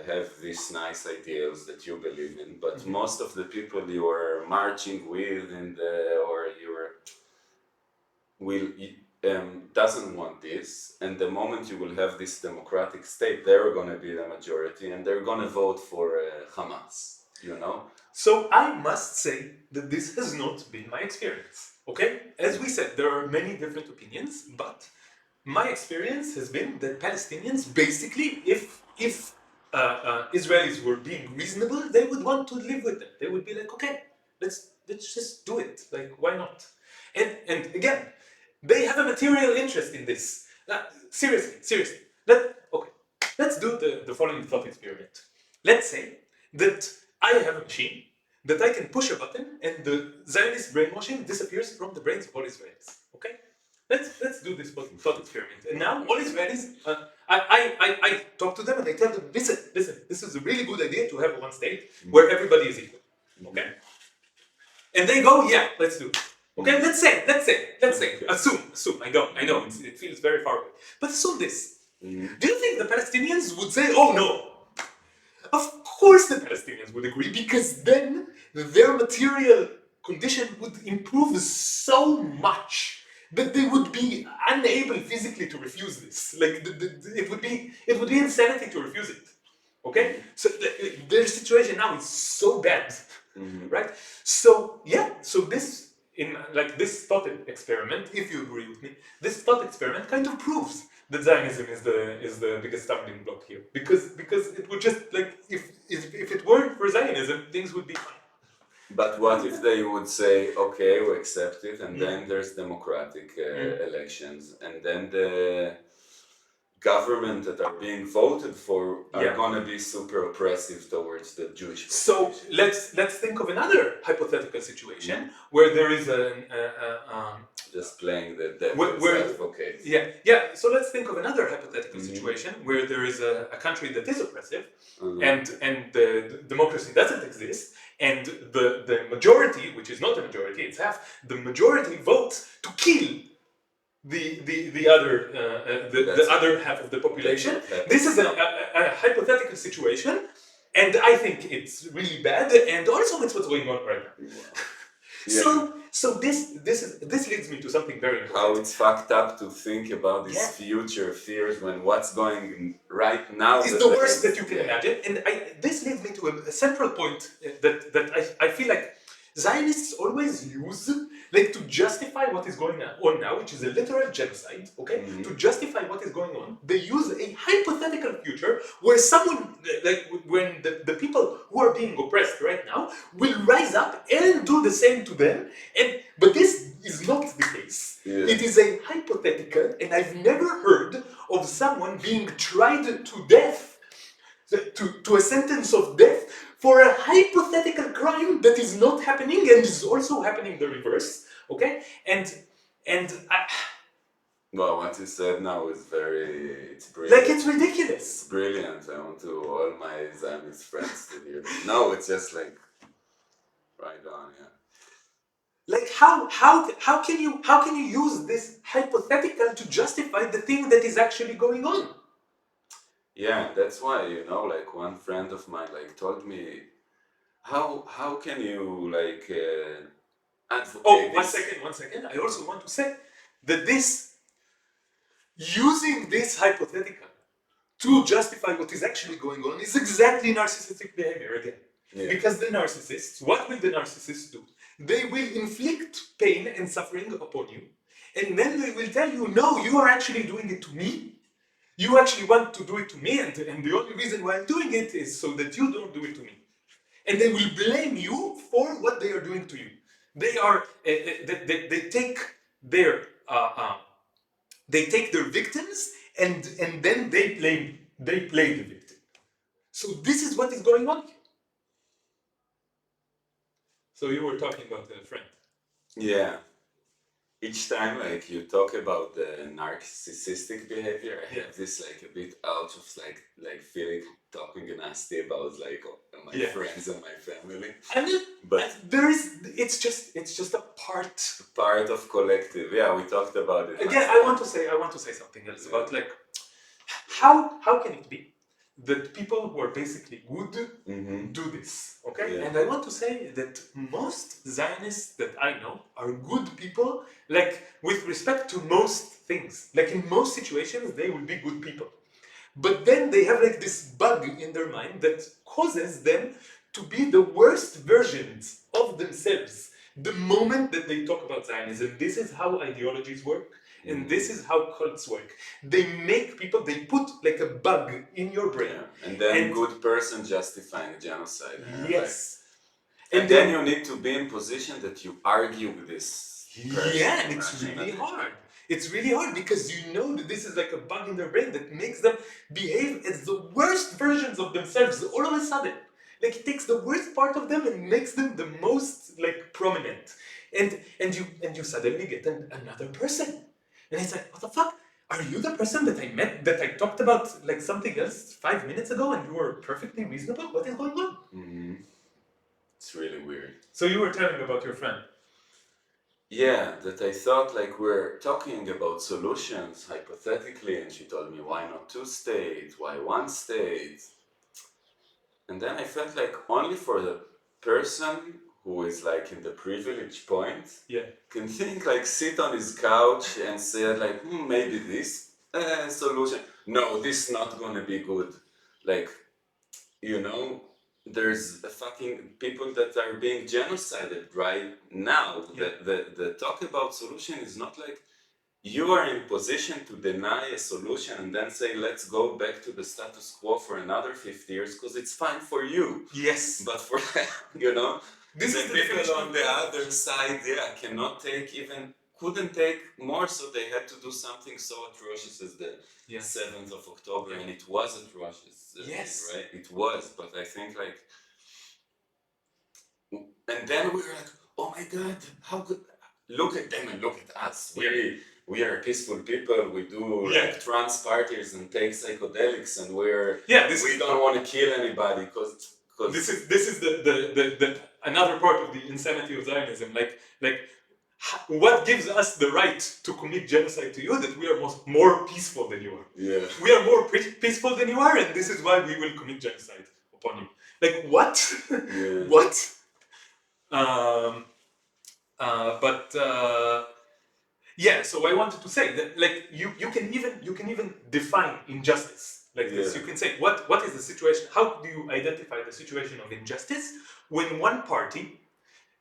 have these nice ideals that you believe in, but most of the people you are marching with and doesn't want this, and the moment you will have this democratic state, they're going to be the majority, and they're going to vote for Hamas, you know? So I must say that this has not been my experience, okay? As we said, there are many different opinions, but my experience has been that Palestinians, basically, if Israelis were being reasonable, they would want to live with them. They would be like, okay, let's just do it. Like, why not? And again, they have a material interest in this. Seriously. Let's do the following thought experiment. Let's say that I have a machine that I can push a button and the Zionist brainwashing disappears from the brains of all Israelis. Okay? Let's do this thought experiment. And now all Israelis, I talk to them and I tell them, listen, this is a really good idea to have one state where everybody is equal. Okay? And they go, yeah, let's do it. Okay, let's say, assume, I know, it feels very far away. But assume this. Do you think the Palestinians would say, oh no? Of course the Palestinians would agree, because then their material condition would improve so much that they would be unable physically to refuse this. Like, it would be insanity to refuse it. Okay? So their situation now is so bad. Right? So this this thought experiment, if you agree with me, this thought experiment kind of proves that Zionism is the biggest stumbling block here, because it would just if it weren't for Zionism, things would be fine. But what if they would say, okay, we accept it, and then there's democratic elections, and then the government that are being voted for are going to be super oppressive towards the Jewish population. So let's think of another hypothetical situation where there is just playing the devil's advocate. Yeah. So let's think of another hypothetical situation where there is a country that is oppressive, and the democracy doesn't exist, and the majority, which is not a majority, it's half, the majority votes to kill the other half of the population. This is a hypothetical situation, and I think it's really bad, and also it's what's going on right now. So this leads me to something very important. How it's fucked up to think about these future fears when what's going right now is the worst that you can imagine. And this leads me to a central point that I feel like Zionists always use, to justify what is going on now, which is a literal genocide, okay? To justify what is going on, they use a hypothetical future where someone, when the people who are being oppressed right now will rise up and do the same to them, but this is not the case. It is a hypothetical, and I've never heard of someone being tried to death, to a sentence of death, for a hypothetical crime that is not happening and is also happening the reverse, okay? And well, what you said now is it's brilliant. It's ridiculous. It's brilliant. I want all my Zionist friends to hear. No, it's just right on, how can you use this hypothetical to justify the thing that is actually going on? Yeah, that's why, one friend of mine told me, how can you advocate one second. I also want to say that using this hypothetical to justify what is actually going on is exactly narcissistic behavior again. Because the narcissists, what will the narcissists do? They will inflict pain and suffering upon you, and then they will tell you, no, you are actually doing it to me. You actually want to do it to me, and the only reason why I'm doing it is so that you don't do it to me. And they will blame you for what they are doing to you. They take their victims and then they play the victim. So this is what is going on here. So you were talking about a friend. Yeah. Each time you talk about the narcissistic behavior, I have this a bit out of feeling talking nasty about my friends and my family. But it's just a part of collective. Yeah, we talked about it. Again, I want to say something else about how can it be that people who are basically good do this, okay? Yeah. And I want to say that most Zionists that I know are good people, like with respect to most things. Like in most situations, they will be good people. But then they have like this bug in their mind that causes them to be the worst versions of themselves the moment that they talk about Zionism. This is how ideologies work, and this is how cults work. They make people, they put like a bug in your brain. Yeah. And then good person justifying genocide. Yes. Like, and then you need to be in position that you argue with this person. Yeah, and it's really hard. It's really hard because you know that this is like a bug in their brain that makes them behave as the worst versions of themselves all of a sudden. Like it takes the worst part of them and makes them the most like prominent. And you suddenly get another person. And it's like, what the fuck? Are you the person that I met, that I talked about like something else 5 minutes ago and you were perfectly reasonable? What is going on? Mm-hmm. It's really weird. So you were telling about your friend. Yeah, that I thought like we're talking about solutions hypothetically, and she told me why not 2 states, why 1 state. And then I felt like only for the person who is like in the privilege point can think like sit on his couch and say like maybe this solution. No, this is not gonna be good. Like, you know, there's fucking people that are being genocided right now. The talk about solution is not like you are in position to deny a solution and then say let's go back to the status quo for another 50 years because it's fine for you. Yes. But for you know, this is the people on the other side, couldn't take more, so they had to do something so atrocious as the 7th of October, and it was atrocious. Yes. Right? It was, but I think like, and then we were like, oh my God, how could, look at them and look at us. We are peaceful people, we do like trans parties and take psychedelics, and we don't want to kill anybody because this is the another part of the insanity of Zionism. Like what gives us the right to commit genocide to you? That we are more peaceful than you are. Yeah. We are more peaceful than you are, and this is why we will commit genocide upon you. Like what? Yeah. What? Yeah, so I wanted to say that like you can even define injustice like this. You can say what is the situation? How do you identify the situation of injustice when one party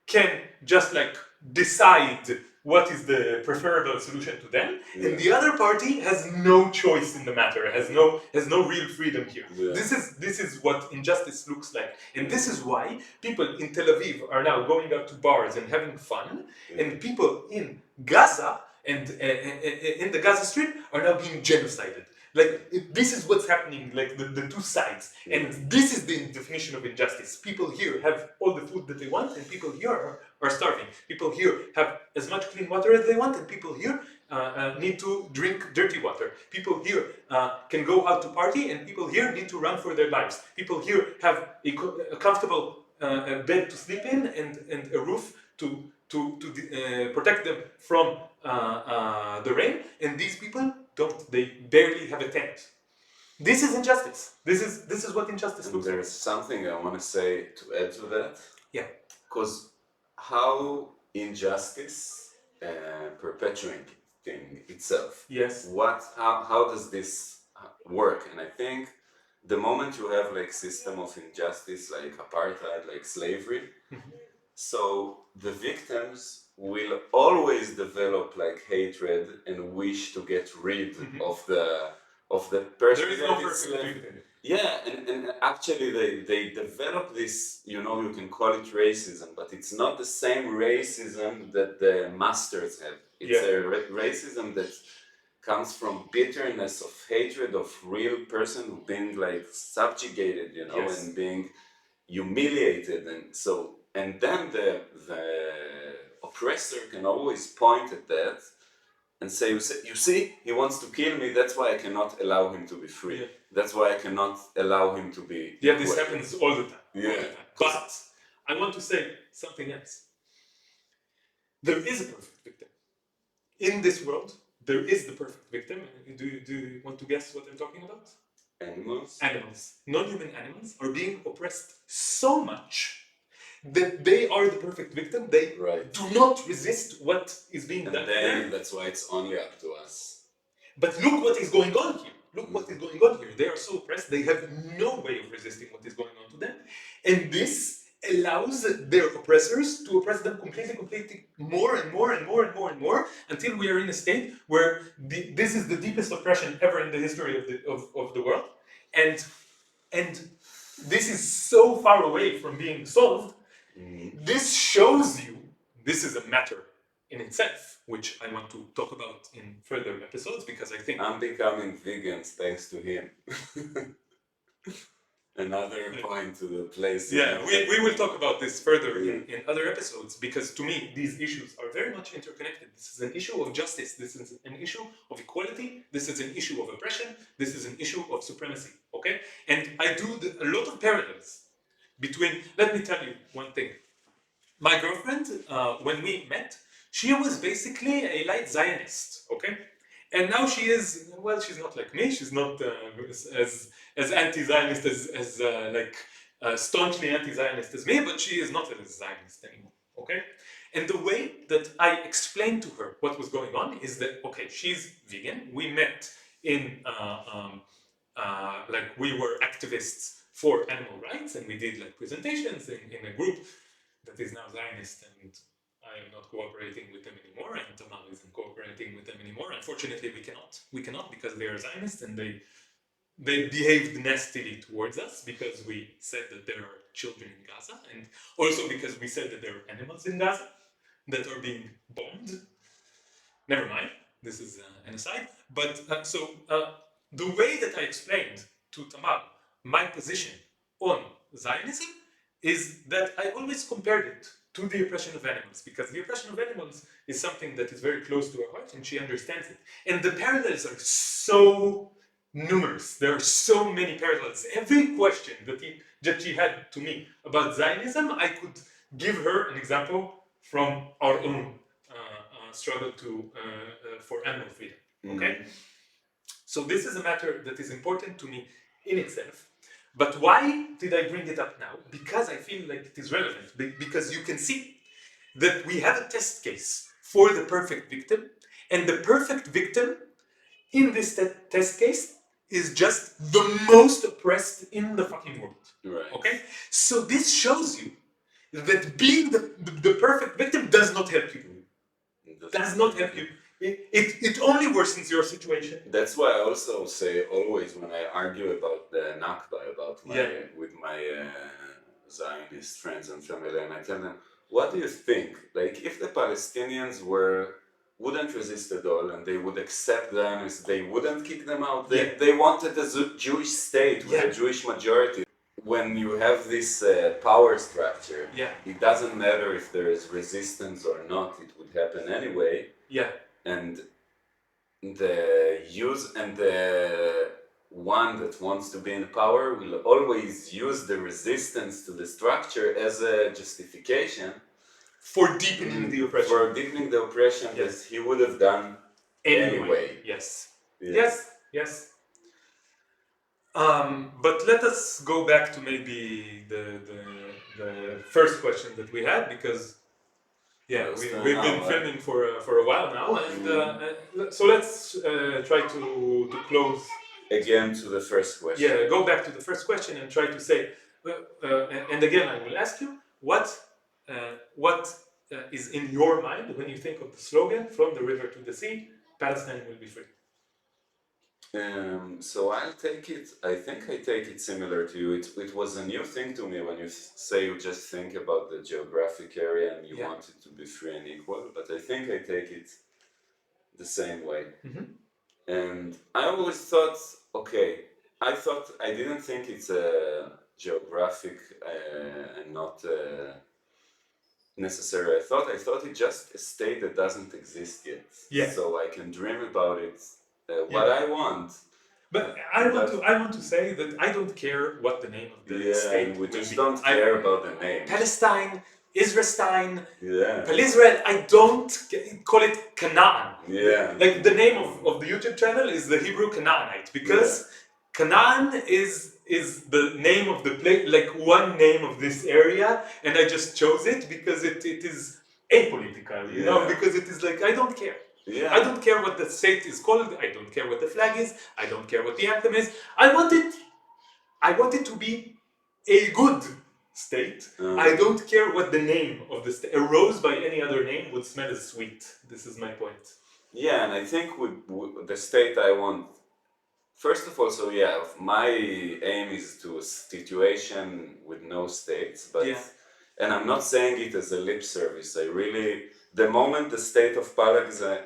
can just like decide what is the preferable solution to them, and the other party has no choice in the matter, has no real freedom here. This is what injustice looks like, and this is why people in Tel Aviv are now going out to bars and having fun, and people in Gaza and in the Gaza Strip are now being genocided. Like this is what's happening, like the two sides, and this is the definition of injustice. People here have all the food that they want, and people here are starving. People here have as much clean water as they want, and people here need to drink dirty water. People here can go out to party, and people here need to run for their lives. People here have a comfortable bed to sleep in and a roof to protect them from the rain, and these people don't. They barely have a tent. This is injustice. This is what injustice looks like. There's something I want to say to add to that. Yeah. Because how injustice perpetuating itself. Yes. How does this work? And I think the moment you have like system of injustice, like apartheid, like slavery, so the victims will always develop like hatred and wish to get rid of the person. There is no perfect victim. Yeah, and actually they develop this, you can call it racism, but it's not the same racism that the masters have. It's a racism that comes from bitterness of hatred of real person being like subjugated, and being humiliated, and then the oppressor can always point at that and say, you see, he wants to kill me, that's why I cannot allow him to be free. That's why I cannot allow him to be equal. This happens all the time. Yeah. But I want to say something else. There is a perfect victim. In this world, there is the perfect victim. Do you want to guess what I'm talking about? animals, non-human animals, are being oppressed so much that they are the perfect victim. They do not resist what is being done to them. That's why it's only up to us. But look what is going on here. Look what is going on here. They are so oppressed, they have no way of resisting what is going on to them. And this allows their oppressors to oppress them completely, more and more, until we are in a state where this is the deepest oppression ever in the history of the world. And this is so far away from being solved. This shows you this is a matter in itself, which I want to talk about in further episodes, because I think I'm becoming vegan thanks to him. Another point to the place. Yeah, we will talk about this further in other episodes, because to me these issues are very much interconnected. This is an issue of justice, this is an issue of equality, this is an issue of oppression, this is an issue of supremacy, okay? And I do a lot of parallels between, let me tell you one thing. My girlfriend, when we met, she was basically a light Zionist, okay? And now she is, well, she's not like me, she's not as anti-Zionist as staunchly anti-Zionist as me, but she is not a Zionist anymore, okay? And the way that I explained to her what was going on is that, okay, she's vegan, we met in, we were activists for animal rights, and we did like presentations in a group that is now Zionist, and I am not cooperating with them anymore, and Tamar isn't cooperating with them anymore. Unfortunately, we cannot because they are Zionists, and they behaved nastily towards us because we said that there are children in Gaza, and also because we said that there are animals in Gaza that are being bombed. Never mind, this is an aside. But the way that I explained to Tamar my position on Zionism is that I always compared it to the oppression of animals, because the oppression of animals is something that is very close to her heart, and she understands it. And the parallels are so numerous. There are so many parallels. Every question that she had to me about Zionism, I could give her an example from our own struggle for animal freedom. Okay? So this is a matter that is important to me in itself. But why did I bring it up now? Because I feel like it is relevant. Because you can see that we have a test case for the perfect victim, and the perfect victim in this test case is just the most oppressed in the fucking world. Right. Okay? So this shows you that being the perfect victim does not help you. Does not help you. It only worsens your situation. That's why I also say always when I argue about the Nakba, with my Zionist friends and family, and I tell them, what do you think? Like, if the Palestinians wouldn't resist at all, and they would accept them, they wouldn't kick them out. They wanted a Jewish state with a Jewish majority. When you have this power structure, it doesn't matter if there is resistance or not, it would happen anyway. Yeah. And the one that wants to be in power will always use the resistance to the structure as a justification for deepening the oppression. As he would have done anyway. Yes. But let us go back to maybe the first question that we had, because we've been filming for a while now, and so let's try to close again to the first question. Yeah, go back to the first question and try to say, and again I will ask you, what is in your mind when you think of the slogan, "From the river to the sea, Palestine will be free"? So I'll take it. I think I take it similar to you. It was a new thing to me when you say you just think about the geographic area and you want it to be free and equal. But I think I take it the same way. Mm-hmm. And I always thought, I didn't think it's a geographic and not necessary. I thought it's just a state that doesn't exist yet. Yeah. So I can dream about it. What I want. But I want to say that I don't care what the name of the state we just don't care about the name. Palestine, Israelstein, Palisrael, I don't call it Canaan. Yeah. Like the name of the YouTube channel is the Hebrew Canaanite, because Canaan is the name of the place, like one name of this area, and I just chose it because it is apolitical, you know, because it is like, I don't care. Yeah. I don't care what the state is called, I don't care what the flag is, I don't care what the anthem is. I want it to be a good state. I don't care what the name of the state. A rose by any other name would smell as sweet. This is my point. Yeah, and I think with the state I want, first of all, so yeah, my aim is to a situation with no states, but and I'm not saying it as a lip service. I really, the moment the state of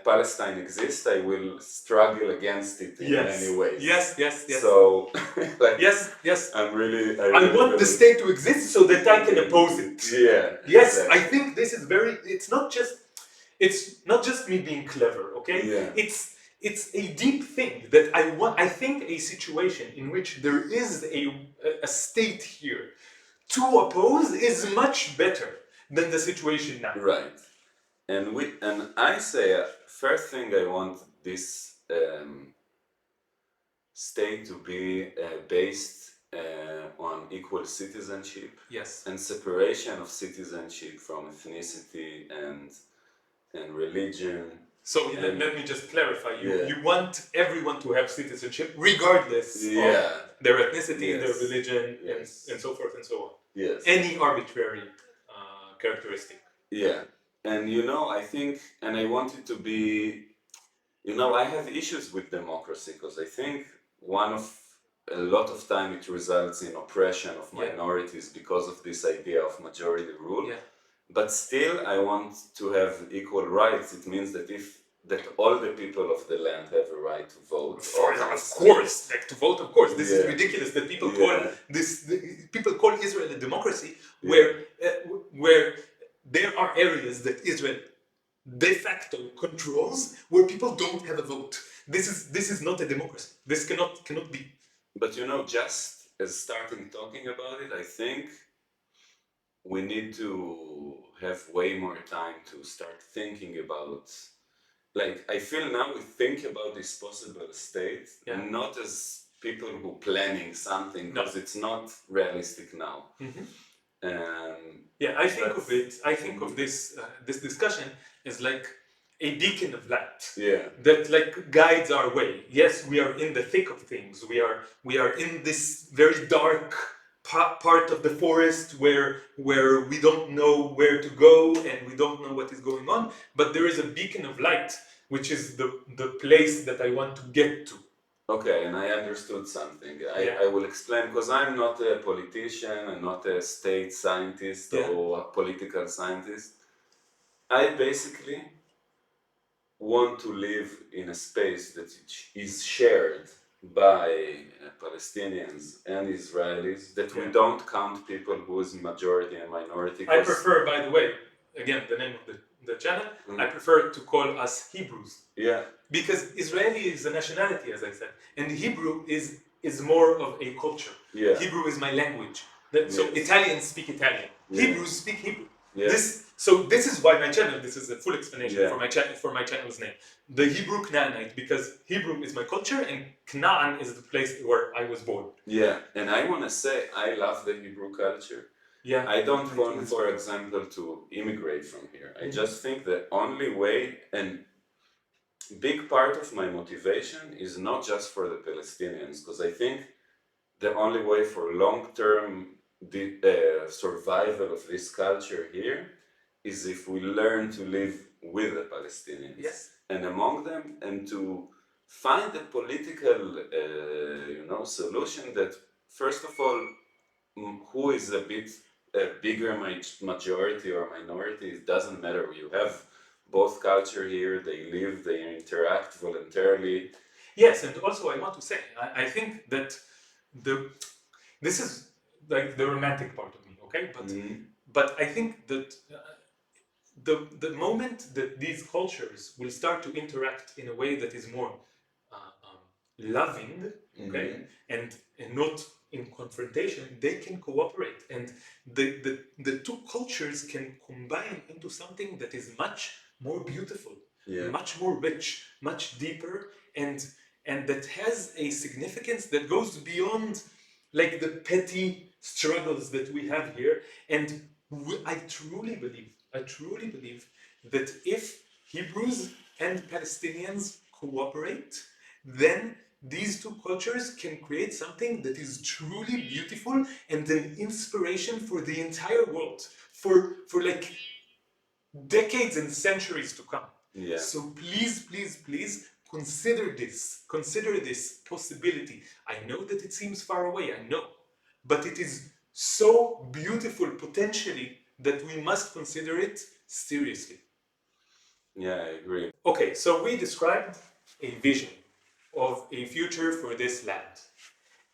Palestine exists, I will struggle against it in many ways. Yes. So, like, yes. I'm really. I want the state to exist so that I can oppose it. Yeah. Yes, exactly. I think this is very. It's not just me being clever. Okay. Yeah. It's a deep thing that I want. I think a situation in which there is a state here to oppose is much better than the situation now. Right. And I say, first thing I want this state to be based on equal citizenship. Yes. And separation of citizenship from ethnicity and religion. So let me just clarify. You want everyone to have citizenship regardless of their ethnicity, their religion, and so forth and so on. Yes. Any arbitrary characteristic. Yeah. And I think, and I want it to be, I have issues with democracy because I think a lot of time it results in oppression of minorities because of this idea of majority rule. Yeah. But still, I want to have equal rights. It means that all the people of the land have a right to vote. Of course, like to vote. Of course, this is ridiculous that people call people call Israel a democracy where there are areas that Israel de facto controls where people don't have a vote. This is not a democracy. This cannot be. But just as starting talking about it, I think we need to have way more time to start thinking about, like, I feel now we think about this possible state not as people who planning something, because it's not realistic now. Mm-hmm. I think of this discussion as like a beacon of light that like guides our way. Yes, we are in the thick of things. We are in this very dark part of the forest where we don't know where to go and we don't know what is going on. But there is a beacon of light, which is the place that I want to get to. Okay, and I understood something. I will explain, because I'm not a politician, I'm not a state scientist or a political scientist. I basically want to live in a space that is shared by Palestinians and Israelis, that we don't count people who is majority and minority. I prefer, by the way, again, the name of the channel, I prefer to call us Hebrews. Yeah. Because Israeli is a nationality, as I said, and Hebrew is more of a culture. Yeah. Hebrew is my language. So Italians speak Italian. Hebrews speak Hebrew. Yeah. This is why my channel, this is a full explanation for my channel's name. The Hebrew Canaanite, because Hebrew is my culture and Canaan is the place where I was born. Yeah, and I want to say I love the Hebrew culture. Yeah. I don't want, for example, to immigrate from here. I just think the only way, and big part of my motivation is not just for the Palestinians, because I think the only way for long-term survival of this culture here is if we learn to live with the Palestinians and among them, and to find a political solution that, first of all, who is a bit bigger majority or minority, it doesn't matter. You have both culture here, they live, they interact voluntarily. Yes, and also I want to say, I think that this is like the romantic part of me, okay? But I think that the moment that these cultures will start to interact in a way that is more loving, okay, and not in confrontation, they can cooperate, and the two cultures can combine into something that is much more beautiful, much more rich, much deeper, and and that has a significance that goes beyond like the petty struggles that we have here. And I truly believe that if Hebrews and Palestinians cooperate, then these two cultures can create something that is truly beautiful and an inspiration for the entire world, for like decades and centuries to come. Yeah. So please consider this possibility. I know that it seems far away, I know, but it is so beautiful potentially that we must consider it seriously. Yeah, I agree. Okay, so we described a vision of a future for this land.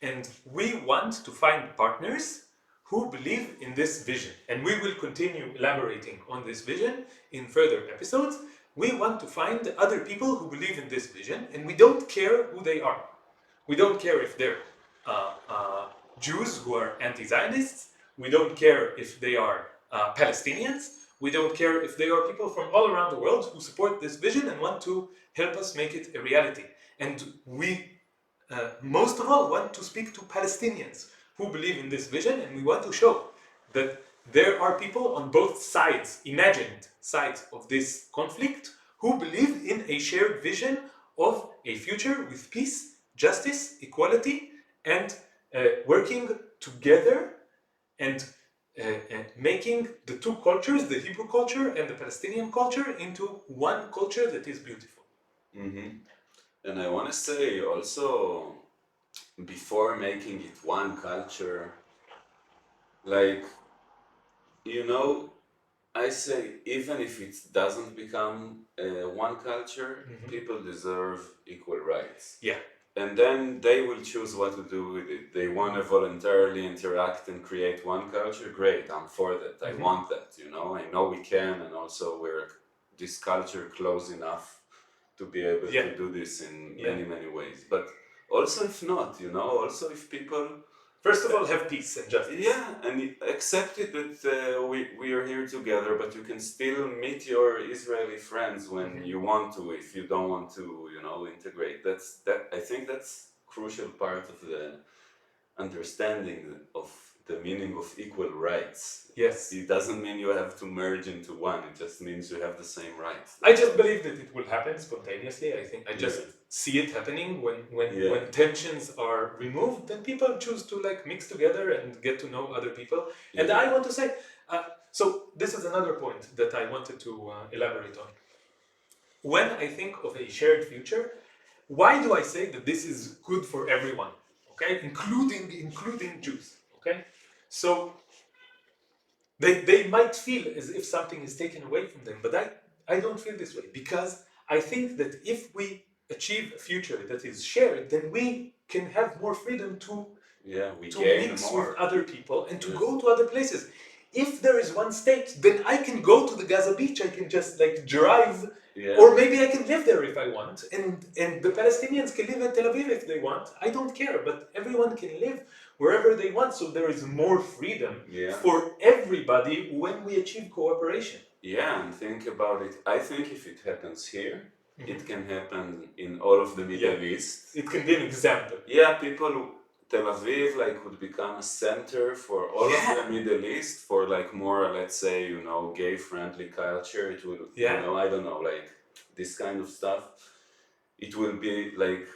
And we want to find partners who believe in this vision. And we will continue elaborating on this vision in further episodes. We want to find other people who believe in this vision, and we don't care who they are. We don't care if they're Jews who are anti-Zionists. We don't care if they are Palestinians. We don't care if they are people from all around the world who support this vision and want to help us make it a reality. And we most of all want to speak to Palestinians who believe in this vision, and we want to show that there are people on both sides, imagined sides of this conflict, who believe in a shared vision of a future with peace, justice, equality, and working together and making the two cultures, the Hebrew culture and the Palestinian culture, into one culture that is beautiful. Mm-hmm. And I want to say also, before making it one culture, like, you know, I say even if it doesn't become one culture, people deserve equal rights. Yeah. And then they will choose what to do with it. They want to voluntarily interact and create one culture. Great, I'm for that. I want that, you know. I know we can, and also we're this culture close enough to be able to do this in many ways. But also if not, you know, also if people first of all have peace and justice. Yeah, and accept it that we are here together, but you can still meet your Israeli friends when you want to, if you don't want to, you know, integrate. I think that's crucial part of the understanding of the meaning of equal rights. Yes. It doesn't mean you have to merge into one, it just means you have the same rights. I just believe that it will happen spontaneously. I think I just see it happening when tensions are removed, then people choose to like mix together and get to know other people. And I want to say, so this is another point that I wanted to elaborate on. When I think of a shared future, why do I say that this is good for everyone? Okay, including Jews. Okay, so they might feel as if something is taken away from them, but I don't feel this way, because I think that if we achieve a future that is shared, then we can have more freedom to mix with other people and to go to other places. If there is one state, then I can go to the Gaza beach, I can just like drive, or maybe I can live there if I want, and the Palestinians can live in Tel Aviv if they want. I don't care, but everyone can live wherever they want, so there is more freedom for everybody when we achieve cooperation. Yeah, and think about it. I think if it happens here, it can happen in all of the Middle East. It can be an example. Yeah, Tel Aviv like would become a center for all of the Middle East for like more, let's say, you know, gay-friendly culture. It will, you know, I don't know, like this kind of stuff. It will be like,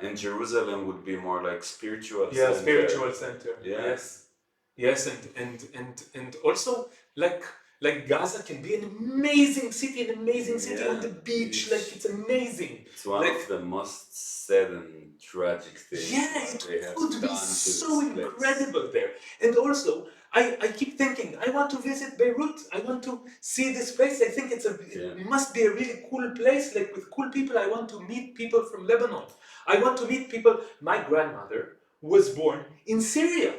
and Jerusalem would be more like spiritual center. Yeah, spiritual center. Yes, and also like Gaza can be an amazing city on the beach. Like it's amazing. It's one of the most sad and tragic things. Yeah, it would be so incredible there. And also, I keep thinking, I want to visit Beirut. I want to see this place. I think it must be a really cool place, like with cool people. I want to meet people from Lebanon. I want to meet people. My grandmother was born in Syria.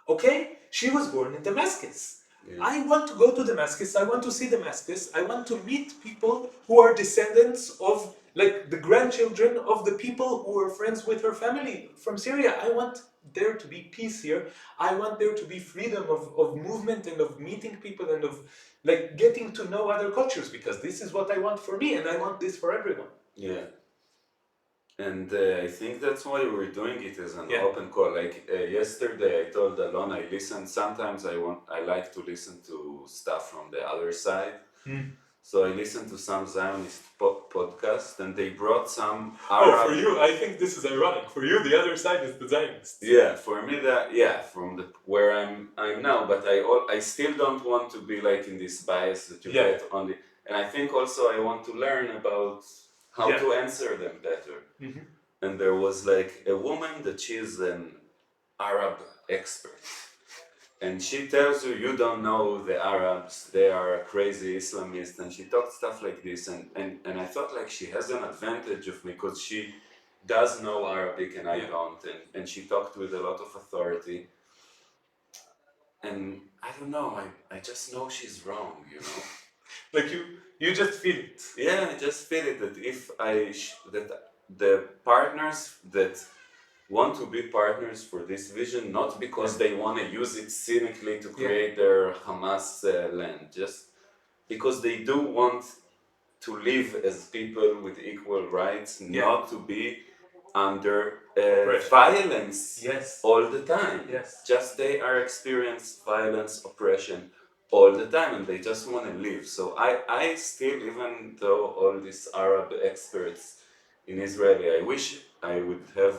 Okay? She was born in Damascus. I want to go to Damascus. I want to see Damascus. I want to meet people who are descendants of, like, the grandchildren of the people who are friends with her family from Syria. I want there to be peace here. I want there to be freedom of movement and of meeting people and of, like, getting to know other cultures, because this is what I want for me and I want this for everyone. Yeah. And I think that's why we're doing it as an open call. Like yesterday, I told Alon I listen. Sometimes I like to listen to stuff from the other side. So I listened to some Zionist podcast, and they brought some Arab. Oh, for you, I think this is ironic. For you, the other side is the Zionists. Yeah, for me from where I'm now. But I still don't want to be like in this bias that you get only. And I think also I want to learn about how to answer them better. Mm-hmm. And there was like a woman that she's an Arab expert. And she tells you, you don't know the Arabs, they are crazy Islamists, and she talked stuff like this, and I thought like she has an advantage of me because she does know Arabic and I don't, and she talked with a lot of authority. And I don't know, I just know she's wrong, you know? Like you just feel it. Yeah, I just feel it that if that the partners that want to be partners for this vision, not because they want to use it cynically to create their Hamas land, just because they do want to live as people with equal rights, not to be under violence all the time. Just they are experience violence, oppression all the time, and they just want to live. So I still, even though all these Arab experts in Israeli, I wish I would have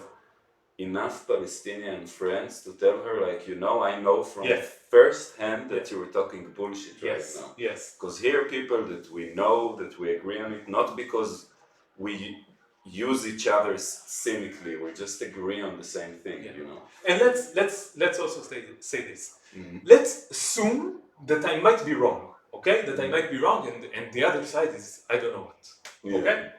enough Palestinian friends to tell her, like, you know, I know from first hand that you were talking bullshit right now. Yes. Because here are people that we know, that we agree on it, not because we use each other cynically, we just agree on the same thing, you know. And let's also say this. Mm-hmm. Let's assume that I might be wrong, okay? That I might be wrong, and the other side is I don't know what, okay?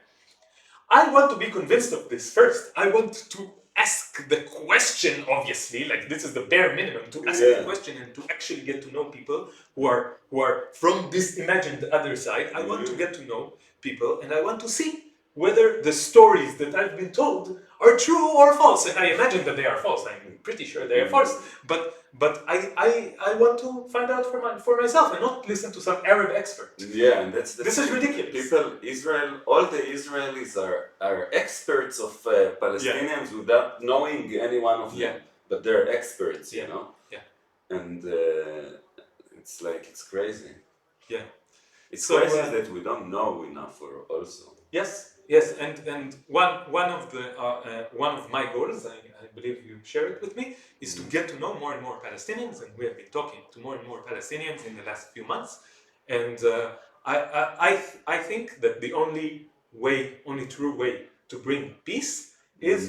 I want to be convinced of this first. I want to ask the question, obviously, like this is the bare minimum, to ask the question and to actually get to know people who are from this imagined other side. I want to get to know people, and I want to see whether the stories that I've been told are true or false. And I imagine that they are false. I'm pretty sure they are false. But I want to find out for myself and not listen to some Arab expert. Yeah, and this is ridiculous. People, all the Israelis are experts of Palestinians without knowing any one of them. But they're experts, you know? Yeah. And it's like, it's crazy. Yeah. It's crazy that we don't know enough also. Yes, and one of my goals, I believe you share it with me, is to get to know more and more Palestinians, and we have been talking to more and more Palestinians in the last few months, and I think that the only true way to bring peace is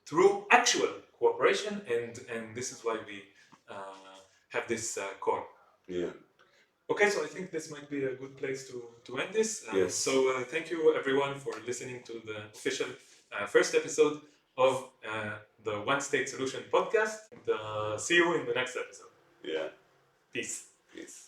through actual cooperation, and this is why we have this call. Yeah. Okay, so I think this might be a good place to end this. So thank you everyone for listening to the official first episode of the One State Solution podcast. See you in the next episode. Yeah. Peace. Peace.